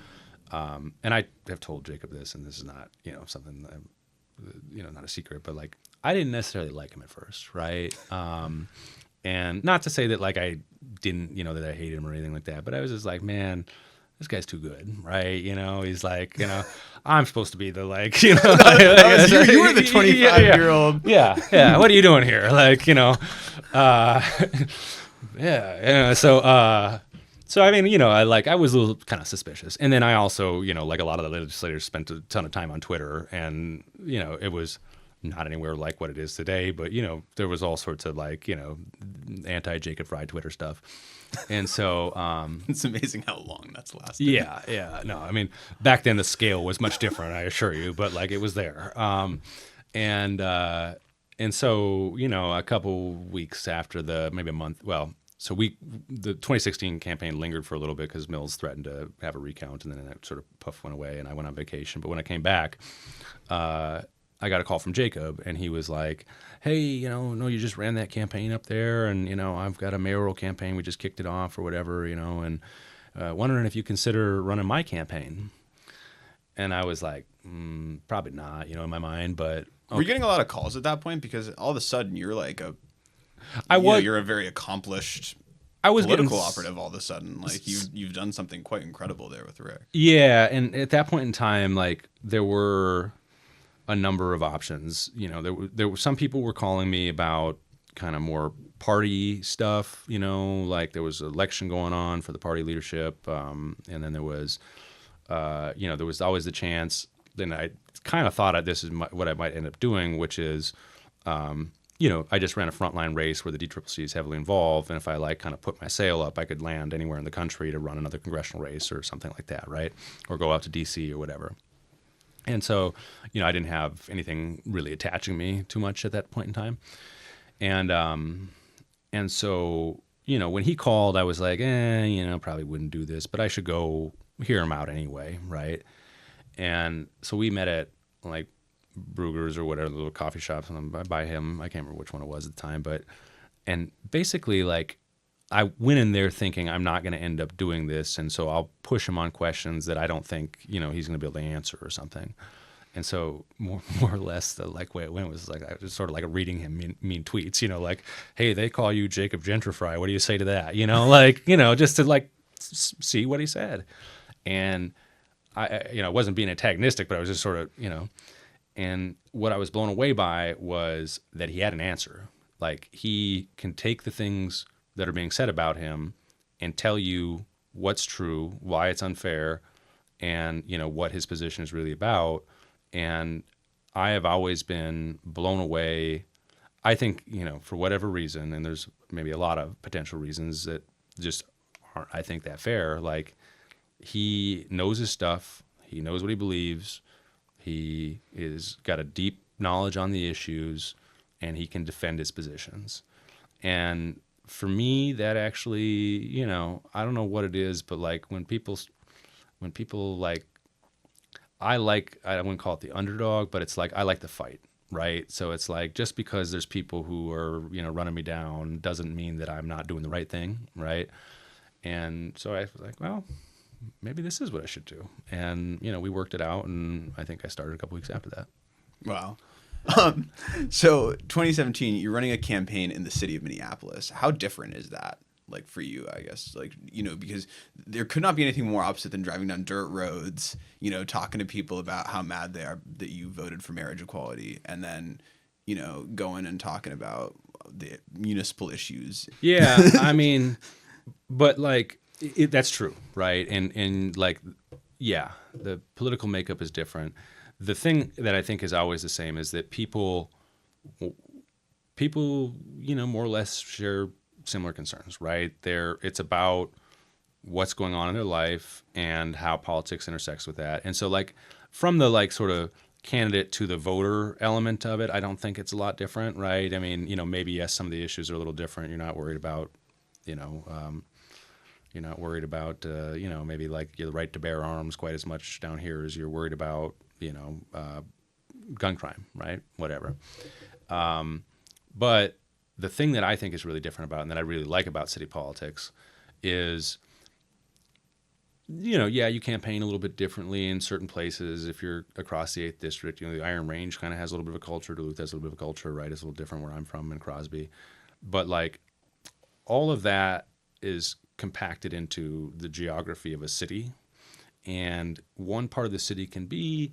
And I have told Jacob this, and this is not, something that, not a secret, but like I didn't necessarily like him at first, right? And not to say that like I didn't, that I hated him or anything like that, but I was just like, man, this guy's too good, right? He's like, I'm supposed to be the like, you were the 25-year-old. Yeah. What are you doing here? Like, So I mean, I was a little kind of suspicious, and then I also, like a lot of the legislators, spent a ton of time on Twitter, and it was not anywhere like what it is today, but there was all sorts of like anti-Jacob Fry Twitter stuff, and so it's amazing how long that's lasted. Yeah. No, I mean back then the scale was much different, I assure you, but like it was there, and so a couple weeks after maybe a month, well. So the 2016 campaign lingered for a little bit because Mills threatened to have a recount, and then that sort of puff went away, and I went on vacation. But when I came back, I got a call from Jacob, and he was like, "Hey, no, you just ran that campaign up there, and I've got a mayoral campaign. We just kicked it off or whatever, and wondering if you consider running my campaign." And I was like, probably not, in my mind, but were you getting a lot of calls at that point? Because all of a sudden you're like you're a very accomplished political operative all of a sudden. Like you've done something quite incredible there with Rick. Yeah, and at that point in time, like there were a number of options. There were some people were calling me about kind of more party stuff. Like there was an election going on for the party leadership, and then there was, there was always the chance. Then I kind of thought this is what I might end up doing, which is. I just ran a frontline race where the DCCC is heavily involved, and if I kind of put my sail up, I could land anywhere in the country to run another congressional race or something like that, right? Or go out to DC or whatever. And so, I didn't have anything really attaching me too much at that point in time, and so when he called, I was like, probably wouldn't do this, but I should go hear him out anyway, right? And so we met at like Brugger's or whatever, the little coffee shops by him. I can't remember which one it was at the time, and basically like I went in there thinking I'm not going to end up doing this, and so I'll push him on questions that I don't think he's going to be able to answer or something. And so more or less the like way it went was like I was sort of like reading him mean tweets, like, hey, they call you Jacob Gentrify. What do you say to that? Just to like see what he said. And I wasn't being antagonistic, but I was just sort of And what I was blown away by was that he had an answer. Like he can take the things that are being said about him and tell you what's true, why it's unfair, and what his position is really about. And I have always been blown away. I think for whatever reason, and there's maybe a lot of potential reasons that just aren't, I think, that fair. Like he knows his stuff. He knows what he believes. He is got a deep knowledge on the issues, and he can defend his positions. And for me, that actually, I don't know what it is, but like when people like, I wouldn't call it the underdog, but it's like I like the fight, right? So it's like just because there's people who are, running me down doesn't mean that I'm not doing the right thing, right? And so I was like, well, maybe this is what I should do. And, we worked it out, and I think I started a couple weeks after that. Wow. So 2017, you're running a campaign in the city of Minneapolis. How different is that? Like for you, I guess, because there could not be anything more opposite than driving down dirt roads, talking to people about how mad they are that you voted for marriage equality, and then, going and talking about the municipal issues. Yeah, I mean, but like that's true, right? And like, yeah, the political makeup is different. The thing that I think is always the same is that people, more or less share similar concerns, right? It's about what's going on in their life and how politics intersects with that. And so like from the like sort of candidate to the voter element of it, I don't think it's a lot different, right? I mean, maybe yes, some of the issues are a little different. You're not worried about, maybe like the right to bear arms quite as much down here as you're worried about, gun crime, right? Whatever. But the thing that I think is really different about and that I really like about city politics is, you campaign a little bit differently in certain places. If you're across the 8th District, the Iron Range kind of has a little bit of a culture. Duluth has a little bit of a culture, right? It's a little different where I'm from in Crosby. But like all of that is compacted into the geography of a city. And one part of the city can be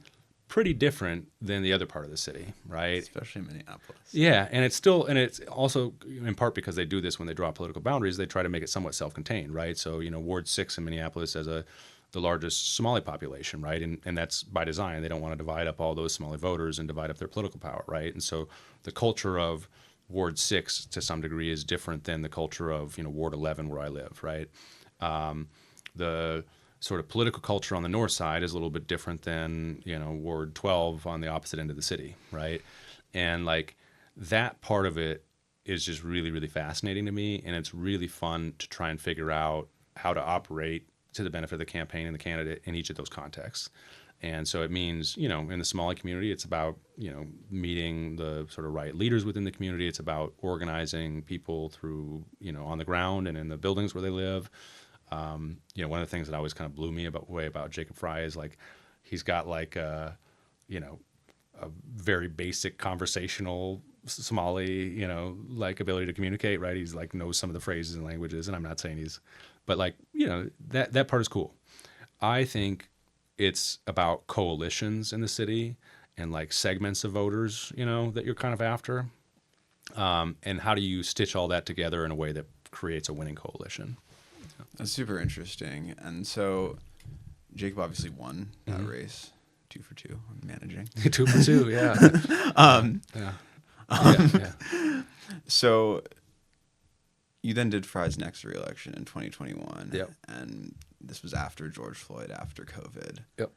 pretty different than the other part of the city, right? Especially Minneapolis. Yeah, and it's also in part because they do this when they draw political boundaries, they try to make it somewhat self-contained, right? So, Ward 6 in Minneapolis has the largest Somali population, right? And that's by design. They don't want to divide up all those Somali voters and divide up their political power, right? And so the culture of Ward 6 to some degree is different than the culture of, Ward 11 where I live, right? The sort of political culture on the north side is a little bit different than, Ward 12 on the opposite end of the city, right? And like that part of it is just really, really fascinating to me. And it's really fun to try and figure out how to operate to the benefit of the campaign and the candidate in each of those contexts. And so it means, in the Somali community, it's about, meeting the sort of right leaders within the community. It's about organizing people through, on the ground and in the buildings where they live. One of the things that always kind of blew me away about Jacob Fry is like he's got like a very basic conversational Somali, like ability to communicate, right? He's like knows some of the phrases and languages, and I'm not saying but like that part is cool. I think it's about coalitions in the city and like segments of voters, that you're kind of after, and how do you stitch all that together in a way that creates a winning coalition? That's super interesting. And so Jacob obviously won that race, 2 for 2 on managing. 2 for 2, yeah. Yeah. So you then did Fry's next re-election in 2021. Yep. And this was after George Floyd, after COVID. Yep.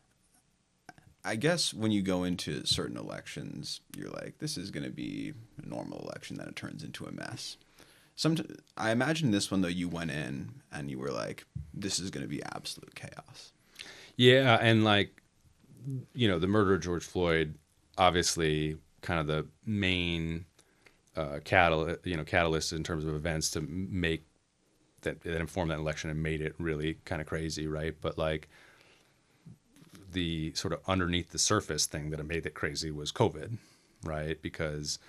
I guess when you go into certain elections, you're like, this is going to be a normal election, then it turns into a mess. I imagine this one, though, you went in and you were like, this is going to be absolute chaos. Yeah, and like, the murder of George Floyd, obviously kind of the main catalyst in terms of events to make that informed that election and made it really kind of crazy, right? But like the sort of underneath the surface thing that made it crazy was COVID, right? Because,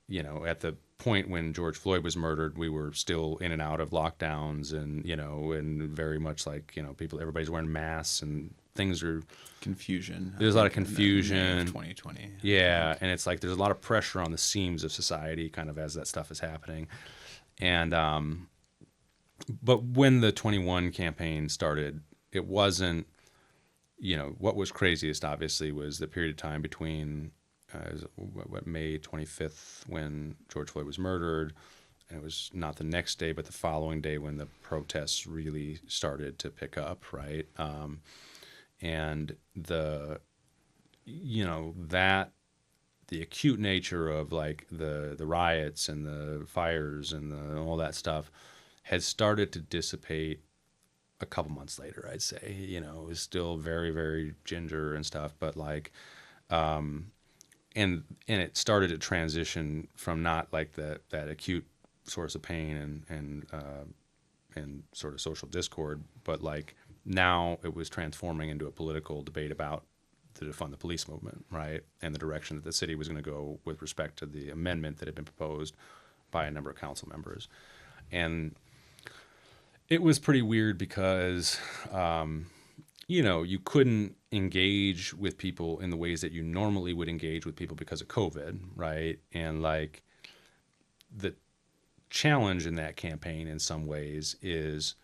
at the point when George Floyd was murdered, we were still in and out of lockdowns and, and very much like, everybody's wearing masks and things are confusion. There's a lot of confusion. In 2020. Yeah. And it's like, there's a lot of pressure on the seams of society kind of as that stuff is happening. And, but when the 21 campaign started, it wasn't, what was craziest obviously was the period of time between May 25th when George Floyd was murdered, and it was not the next day but the following day when the protests really started to pick up, right? And the acute nature of like the riots and the fires and all that stuff had started to dissipate a couple months later, I'd say. You know, it was still very, very ginger and stuff, but like, and it started to transition from not like that acute source of pain and sort of social discord, but like now it was transforming into a political debate about the defund the police movement, right, and the direction that the city was going to go with respect to the amendment that had been proposed by a number of council members. And it was pretty weird because you know, you couldn't engage with people in the ways that you normally would engage with people because of COVID, right? And like the challenge in that campaign in some ways is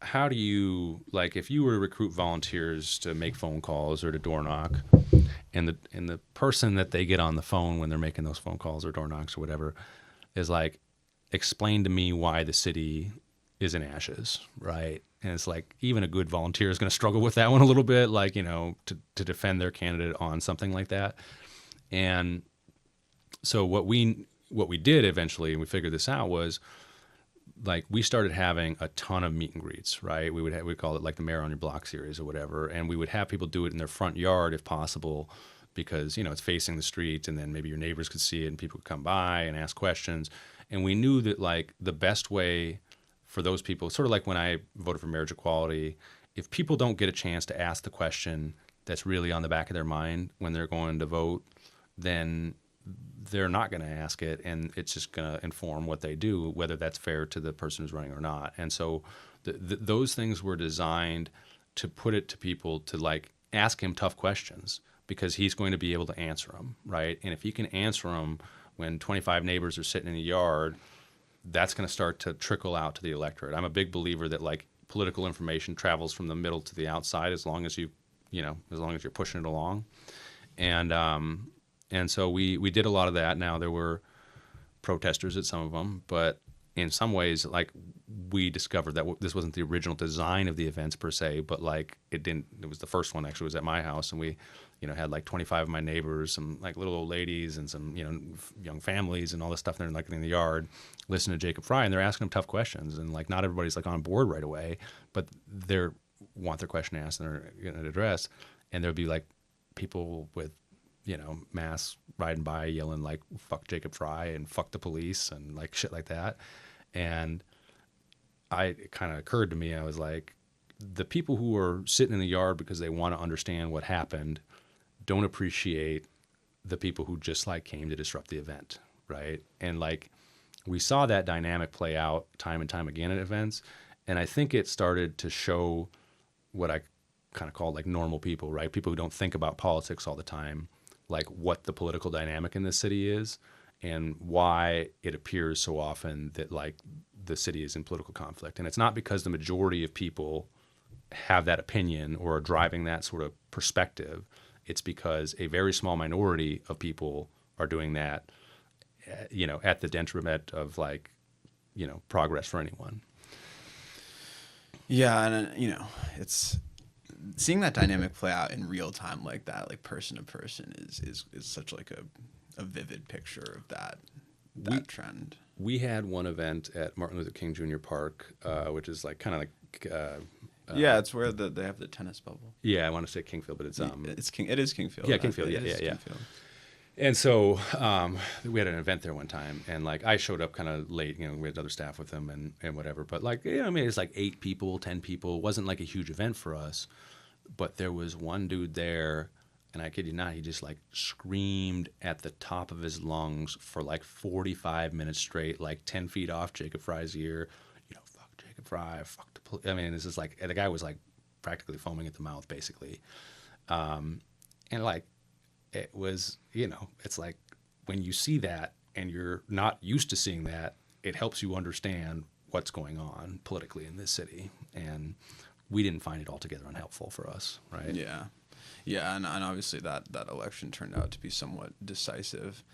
how do you, like, if you were to recruit volunteers to make phone calls or to door knock, and the person that they get on the phone when they're making those phone calls or door knocks or whatever is like, explain to me why the city is in ashes, right? And it's like, even a good volunteer is going to struggle with that one a little bit, like, you know, to defend their candidate on something like that. And so what we did eventually, and we figured this out, was like we started having a ton of meet and greets, right? We call it like the Mayor on Your Block series or whatever, and we would have people do it in their front yard if possible, because, you know, it's facing the street, and then maybe your neighbors could see it and people could come by and ask questions. And we knew that like the best way for those people, sort of like when I voted for marriage equality, if people don't get a chance to ask the question that's really on the back of their mind when they're going to vote, then they're not going to ask it, and it's just going to inform what they do, whether that's fair to the person who's running or not. And so those things were designed to put it to people to like ask him tough questions, because he's going to be able to answer them, right? And if he can answer them when 25 neighbors are sitting in the yard, that's going to start to trickle out to the electorate. I'm a big believer that like political information travels from the middle to the outside, as long as as long as you're pushing it along. And so we did a lot of that. Now there were protesters at some of them, but in some ways, like, we discovered that this wasn't the original design of the events per se, but like it was the first one actually was at my house, and we, had like 25 of my neighbors, some like little old ladies and some, young families and all this stuff. They're like in the yard listening to Jacob Fry, and they're asking him tough questions, and like not everybody's like on board right away, but they're want their question asked and they're getting it addressed. And there'll be like people with, masks riding by yelling like "fuck Jacob Fry" and "fuck the police" and like shit like that. And it kind of occurred to me, I was like, the people who are sitting in the yard because they want to understand what happened don't appreciate the people who just like came to disrupt the event, right? And like we saw that dynamic play out time and time again at events, and I think it started to show what I kind of call like normal people, right? People who don't think about politics all the time, like what the political dynamic in this city is and why it appears so often that like the city is in political conflict. And it's not because the majority of people have that opinion or are driving that sort of perspective. It's because a very small minority of people are doing that, at the detriment of like, progress for anyone. Yeah, and it's seeing that dynamic play out in real time like that, like person to person, is such like a vivid picture of that trend. We had one event at Martin Luther King Jr. Park, which is like kind of like yeah, it's where they have the tennis bubble. Yeah, I want to say Kingfield, but it's It is Kingfield. Yeah, Kingfield. Yeah. Kingfield. And so we had an event there one time, and like I showed up kind of late. We had other staff with them and whatever. But like, it's like 8 people, 10 people. It wasn't like a huge event for us, but there was one dude there, and I kid you not, he just like screamed at the top of his lungs for like 45 minutes straight, like 10 feet off Jacob Fry's ear. Fuck Jacob Fry, fuck the police. I mean, this is like, the guy was like practically foaming at the mouth, basically. And like, it was, it's like when you see that and you're not used to seeing that, it helps you understand what's going on politically in this city. And we didn't find it altogether unhelpful for us, right? Yeah. Yeah, and obviously that election turned out to be somewhat decisive.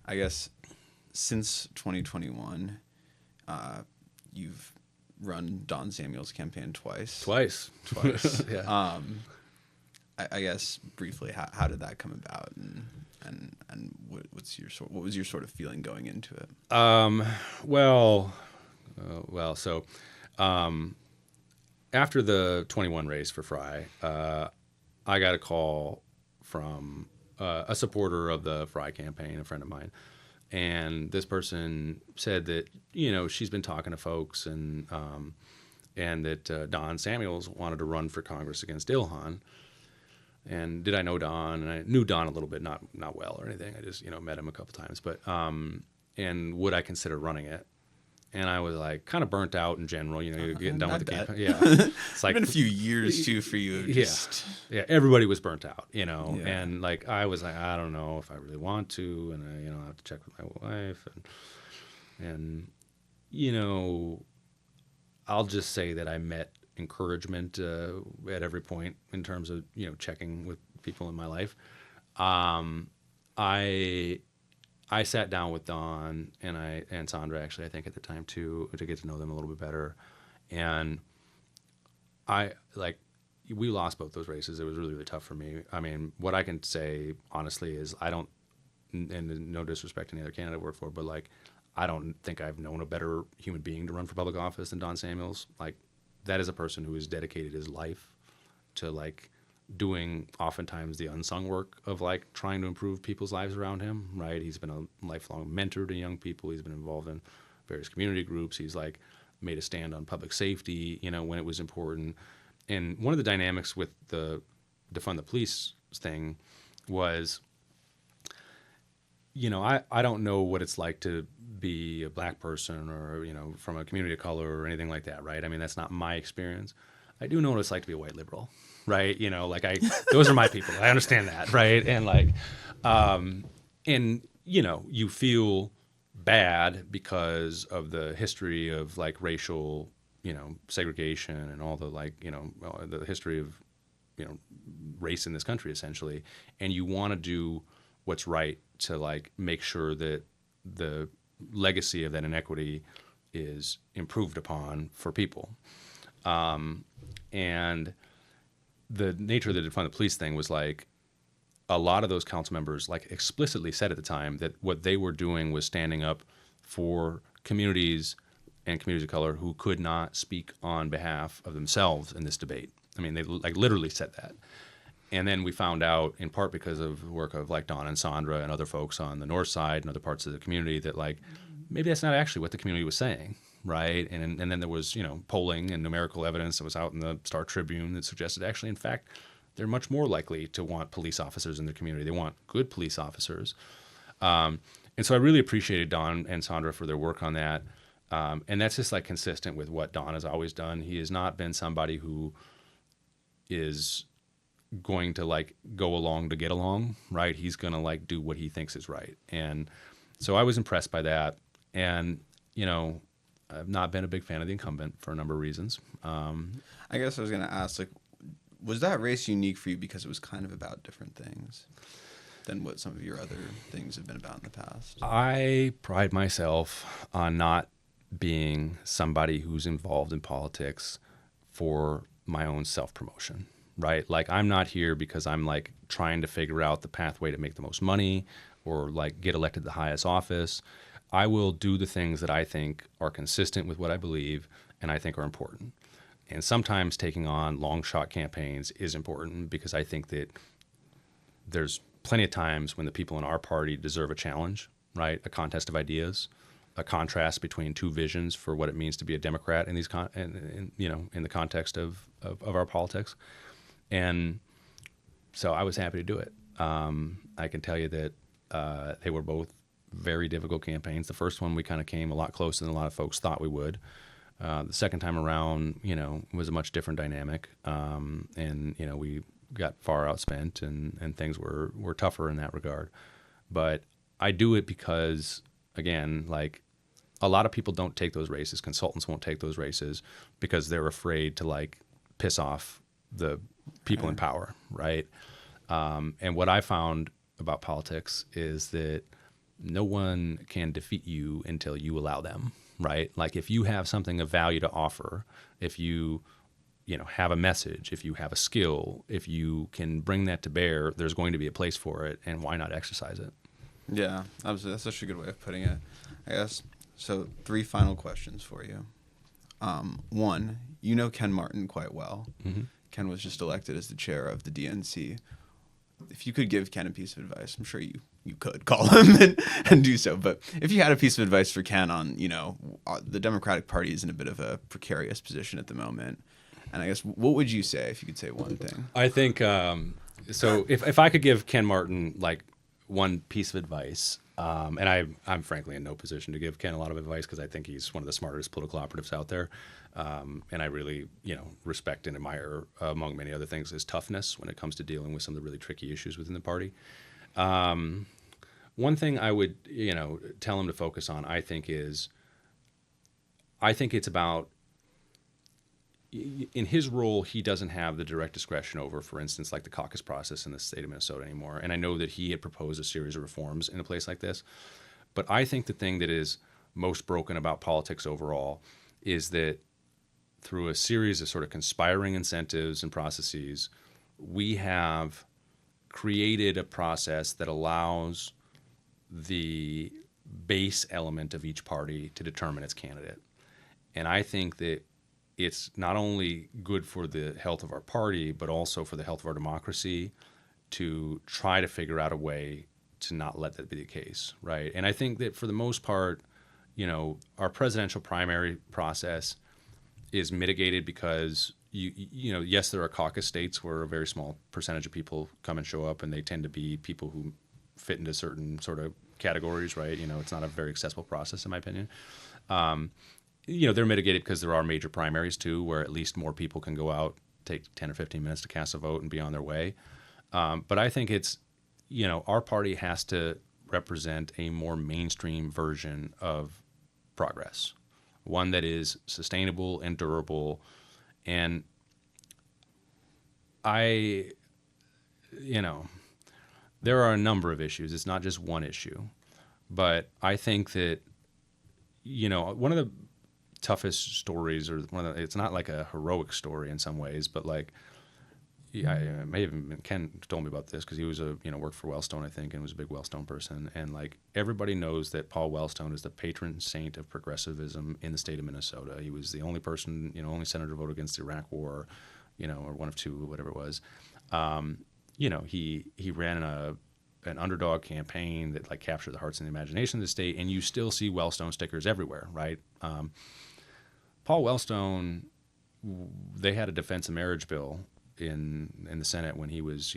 I guess since 2021, you've run Don Samuel's campaign twice. Twice. Yeah. I guess briefly, how did that come about, and what was your sort of feeling going into it? after the 21 race for Fry, I got a call from a supporter of the Fry campaign, a friend of mine. And this person said that, she's been talking to folks and that Don Samuels wanted to run for Congress against Ilhan. And did I know Don? And I knew Don a little bit, not well or anything. I just, met him a couple times. But and would I consider running it? And I was like kind of burnt out in general, you're getting done with the campaign. Yeah. It's like been a few years too for you. Yeah. Everybody was burnt out, and like, I was like, I don't know if I really want to. And I, I have to check with my wife and, I'll just say that I met encouragement at every point in terms of, checking with people in my life. I sat down with Don and Sandra, actually, I think at the time too, to get to know them a little bit better. And we lost both those races. It was really, really tough for me. I mean, what I can say honestly is I don't, and no disrespect to any other candidate I work for, but like, I don't think I've known a better human being to run for public office than Don Samuels. Like, that is a person who has dedicated his life to like doing oftentimes the unsung work of like trying to improve people's lives around him, right? He's been a lifelong mentor to young people. He's been involved in various community groups. He's like made a stand on public safety, when it was important. And one of the dynamics with the defund the police thing was, I don't know what it's like to be a black person or, from a community of color or anything like that, right? I mean, that's not my experience. I do know what it's like to be a white liberal, right? Those are my people. I understand that, right? And like, you feel bad because of the history of like racial, segregation and all the like, the history of, race in this country essentially. And you want to do what's right to like make sure that the legacy of that inequity is improved upon for people. And the nature of the defund the police thing was like a lot of those council members like explicitly said at the time that what they were doing was standing up for communities and communities of color who could not speak on behalf of themselves in this debate. I mean, they like literally said that. And then we found out, in part because of the work of like Don and Sandra and other folks on the north side and other parts of the community, that like maybe that's not actually what the community was saying. Right. And then there was, polling and numerical evidence that was out in the Star Tribune that suggested actually, in fact, they're much more likely to want police officers in their community. They want good police officers. And so I really appreciated Don and Sandra for their work on that. And that's just like consistent with what Don has always done. He has not been somebody who is going to like go along to get along, right? He's going to like do what he thinks is right. And so I was impressed by that. And, I've not been a big fan of the incumbent for a number of reasons. I guess I was going to ask, like, was that race unique for you because it was kind of about different things than what some of your other things have been about in the past? I pride myself on not being somebody who's involved in politics for my own self-promotion, right? Like, I'm not here because I'm like trying to figure out the pathway to make the most money or like get elected to the highest office. I will do the things that I think are consistent with what I believe and I think are important. And sometimes taking on long shot campaigns is important because I think that there's plenty of times when the people in our party deserve a challenge, right? A contest of ideas, a contrast between two visions for what it means to be a Democrat in these in the context of our politics. And so I was happy to do it. I can tell you that they were both very difficult campaigns. The first one we kind of came a lot closer than a lot of folks thought we would. The second time around, was a much different dynamic, and we got far outspent, and things were tougher in that regard. But I do it because, again, like a lot of people don't take those races. Consultants won't take those races because they're afraid to like piss off the people in power, right? And what I found about politics is that no one can defeat you until you allow them, right? Like if you have something of value to offer, if you have a message, if you have a skill, if you can bring that to bear, there's going to be a place for it, and why not exercise it? Yeah, absolutely. That's such a good way of putting it, I guess. So 3 final questions for you. One, you know Ken Martin quite well. Mm-hmm. Ken was just elected as the chair of the DNC. If you could give Ken a piece of advice, I'm sure you could call him and do so. But if you had a piece of advice for Ken on, the Democratic Party is in a bit of a precarious position at the moment. And I guess, what would you say if you could say one thing? I think, so if I could give Ken Martin like one piece of advice, and I'm frankly in no position to give Ken a lot of advice because I think he's one of the smartest political operatives out there. And I really, respect and admire, among many other things, his toughness when it comes to dealing with some of the really tricky issues within the party. One thing I would, tell him to focus on, I think it's about, in his role, he doesn't have the direct discretion over, for instance, like the caucus process in the state of Minnesota anymore. And I know that he had proposed a series of reforms in a place like this. But I think the thing that is most broken about politics overall is that through a series of sort of conspiring incentives and processes, we have created a process that allows the base element of each party to determine its candidate. And I think that it's not only good for the health of our party, but also for the health of our democracy to try to figure out a way to not let that be the case, right? And I think that for the most part, our presidential primary process is mitigated because yes, there are caucus states where a very small percentage of people come and show up, and they tend to be people who fit into certain sort of categories, right? It's not a very accessible process, in my opinion. They're mitigated because there are major primaries too, where at least more people can go out, take 10 or 15 minutes to cast a vote and be on their way. But I think it's, our party has to represent a more mainstream version of progress, one that is sustainable and durable. And there are a number of issues. It's not just one issue. But I think that, one of the toughest stories, or it's not like a heroic story in some ways, but like, I may have been, Ken told me about this because he was worked for Wellstone, I think, and was a big Wellstone person. And like, everybody knows that Paul Wellstone is the patron saint of progressivism in the state of Minnesota. He was the only person, only senator to vote against the Iraq War, or one of two, whatever it was. He ran an underdog campaign that like captured the hearts and the imagination of the state, and you still see Wellstone stickers everywhere, right? Paul Wellstone, they had a defense of marriage bill in the Senate when he was,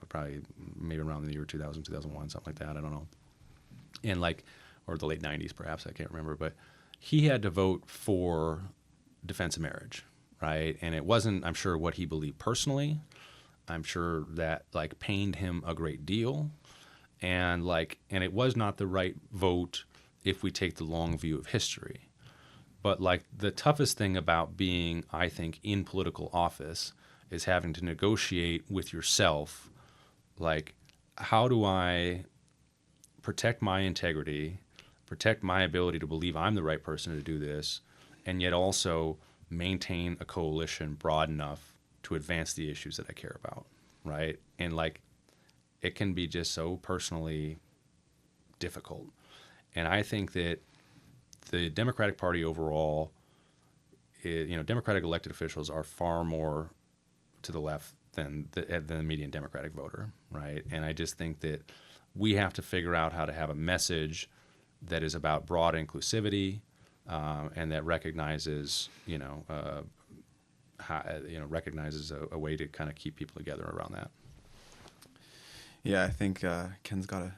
probably maybe around the year 2000, 2001, something like that. I don't know. And like, or the late 90s, perhaps, I can't remember. But he had to vote for defense of marriage, right? And it wasn't, I'm sure, what he believed personally. I'm sure that like pained him a great deal. And it was not the right vote if we take the long view of history. But like, the toughest thing about being, I think, in political office is having to negotiate with yourself, like, how do I protect my integrity, protect my ability to believe I'm the right person to do this, and yet also maintain a coalition broad enough to advance the issues that I care about, right? And like, it can be just so personally difficult. And I think that the Democratic Party overall, Democratic elected officials are far more to the left than the median Democratic voter, right? And I just think that we have to figure out how to have a message that is about broad inclusivity, and that recognizes, recognizes a way to kind of keep people together around that. Yeah, I think Ken's got a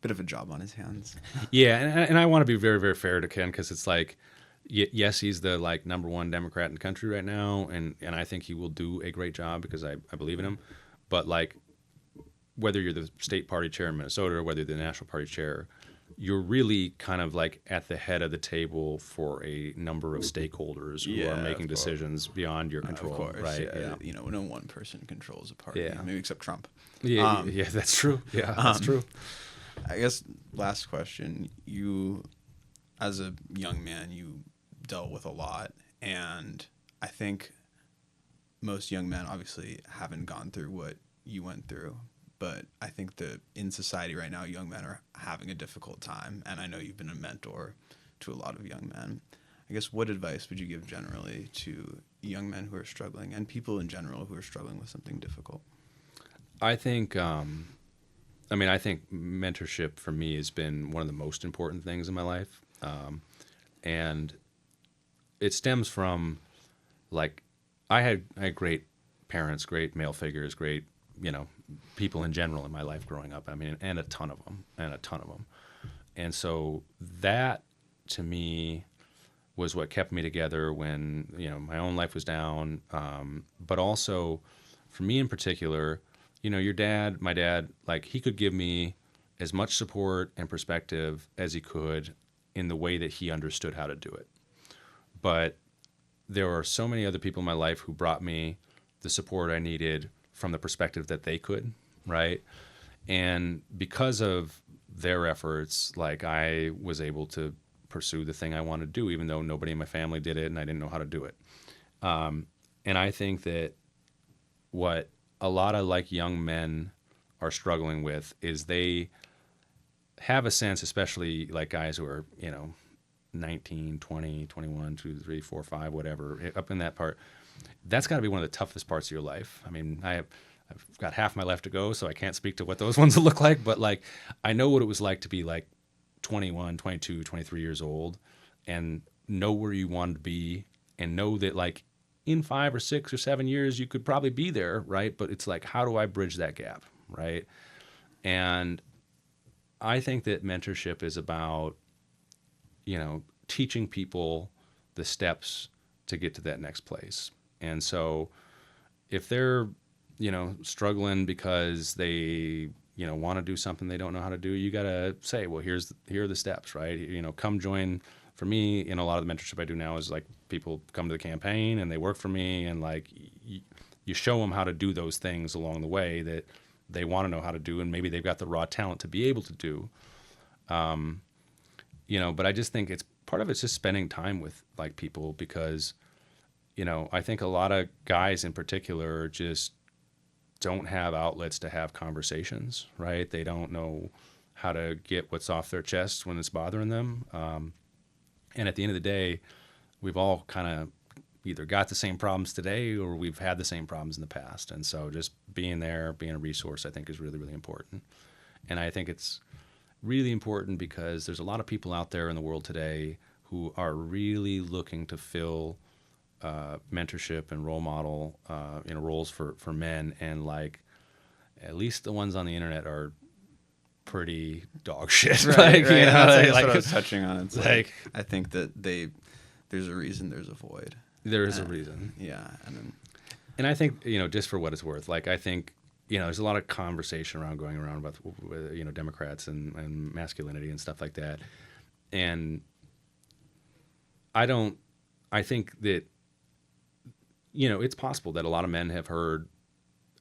bit of a job on his hands. Yeah, and I want to be very, very fair to Ken, because it's like, yes, he's the like number one Democrat in the country right now, and I think he will do a great job because I believe in him. But like, whether you're the state party chair in Minnesota or whether you're the national party chair, you're really kind of like at the head of the table for a number of stakeholders who are making decisions beyond your control, of course, right? Yeah. No one person controls a party, maybe except Trump. Yeah, that's true. Yeah, that's true. I guess last question, you, as a young man, you dealt with a lot, and I think most young men obviously haven't gone through what you went through, but I think that in society right now, young men are having a difficult time, and I know you've been a mentor to a lot of young men. I guess, what advice would you give generally to young men who are struggling and people in general who are struggling with something difficult? I think, I think mentorship for me has been one of the most important things in my life. And it stems from, like, I had great parents, great male figures, great, people in general in my life growing up. I mean, and a ton of them. And so that, to me, was what kept me together when, my own life was down. But also, for me in particular, my dad, like, he could give me as much support and perspective as he could in the way that he understood how to do it. But there are so many other people in my life who brought me the support I needed from the perspective that they could, right? And because of their efforts, like, I was able to pursue the thing I wanted to do, even though nobody in my family did it and I didn't know how to do it. And I think that what a lot of, like, young men are struggling with is they have a sense, especially like guys who are, 19, 20, 21, 2, 3, 4, 5, whatever, up in that part. That's got to be one of the toughest parts of your life. I mean, I've got half my life to go, so I can't speak to what those ones will look like, but, like, I know what it was like to be, like, 21, 22, 23 years old and know where you wanted to be and know that, like, in 5 or 6 or 7 years, you could probably be there, right? But it's like, how do I bridge that gap, right? And I think that mentorship is about, teaching people the steps to get to that next place. And so if they're, struggling because they, want to do something they don't know how to do, you got to say, well, here are the steps, right? Come join. For me, in a lot of the mentorship I do now is, like, people come to the campaign and they work for me, and, like, you show them how to do those things along the way that they want to know how to do, and maybe they've got the raw talent to be able to do. But I just think part of it's just spending time with, like, people, because, I think a lot of guys in particular just don't have outlets to have conversations, right? They don't know how to get what's off their chest when it's bothering them. And at the end of the day, we've all kind of either got the same problems today or we've had the same problems in the past. And so just being there, being a resource, I think is really, really important. And I think it's really important because there's a lot of people out there in the world today who are really looking to fill mentorship and role model roles for men. And, like, at least the ones on the internet are pretty dog shit. Right, like, right. That's like, what I was touching on. It's like, I think that there's a reason the's a void. There is a reason. Yeah. And I think, just for what it's worth, like, I think, there's a lot of conversation going around about, Democrats and masculinity and stuff like that. And I think that, it's possible that a lot of men have heard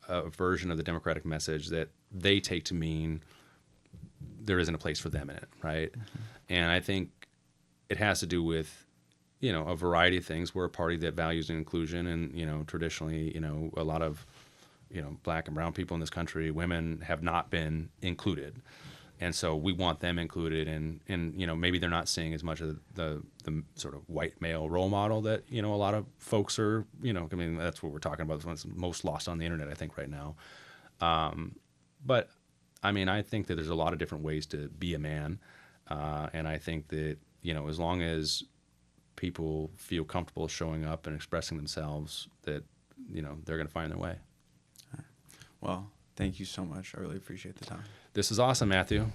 a version of the Democratic message that they take to mean there isn't a place for them in it, right? Mm-hmm. And I think it has to do with, a variety of things. We're a party that values inclusion, and, traditionally, a lot of, black and brown people in this country, women have not been included. And so we want them included, and maybe they're not seeing as much of the sort of white male role model that, a lot of folks are, that's what we're talking about. It's most lost on the internet, I think, right now. But, I think that there's a lot of different ways to be a man. And I think that, as long as people feel comfortable showing up and expressing themselves, that, they're going to find their way. Well, thank you so much. I really appreciate the time. This is awesome, Matthew.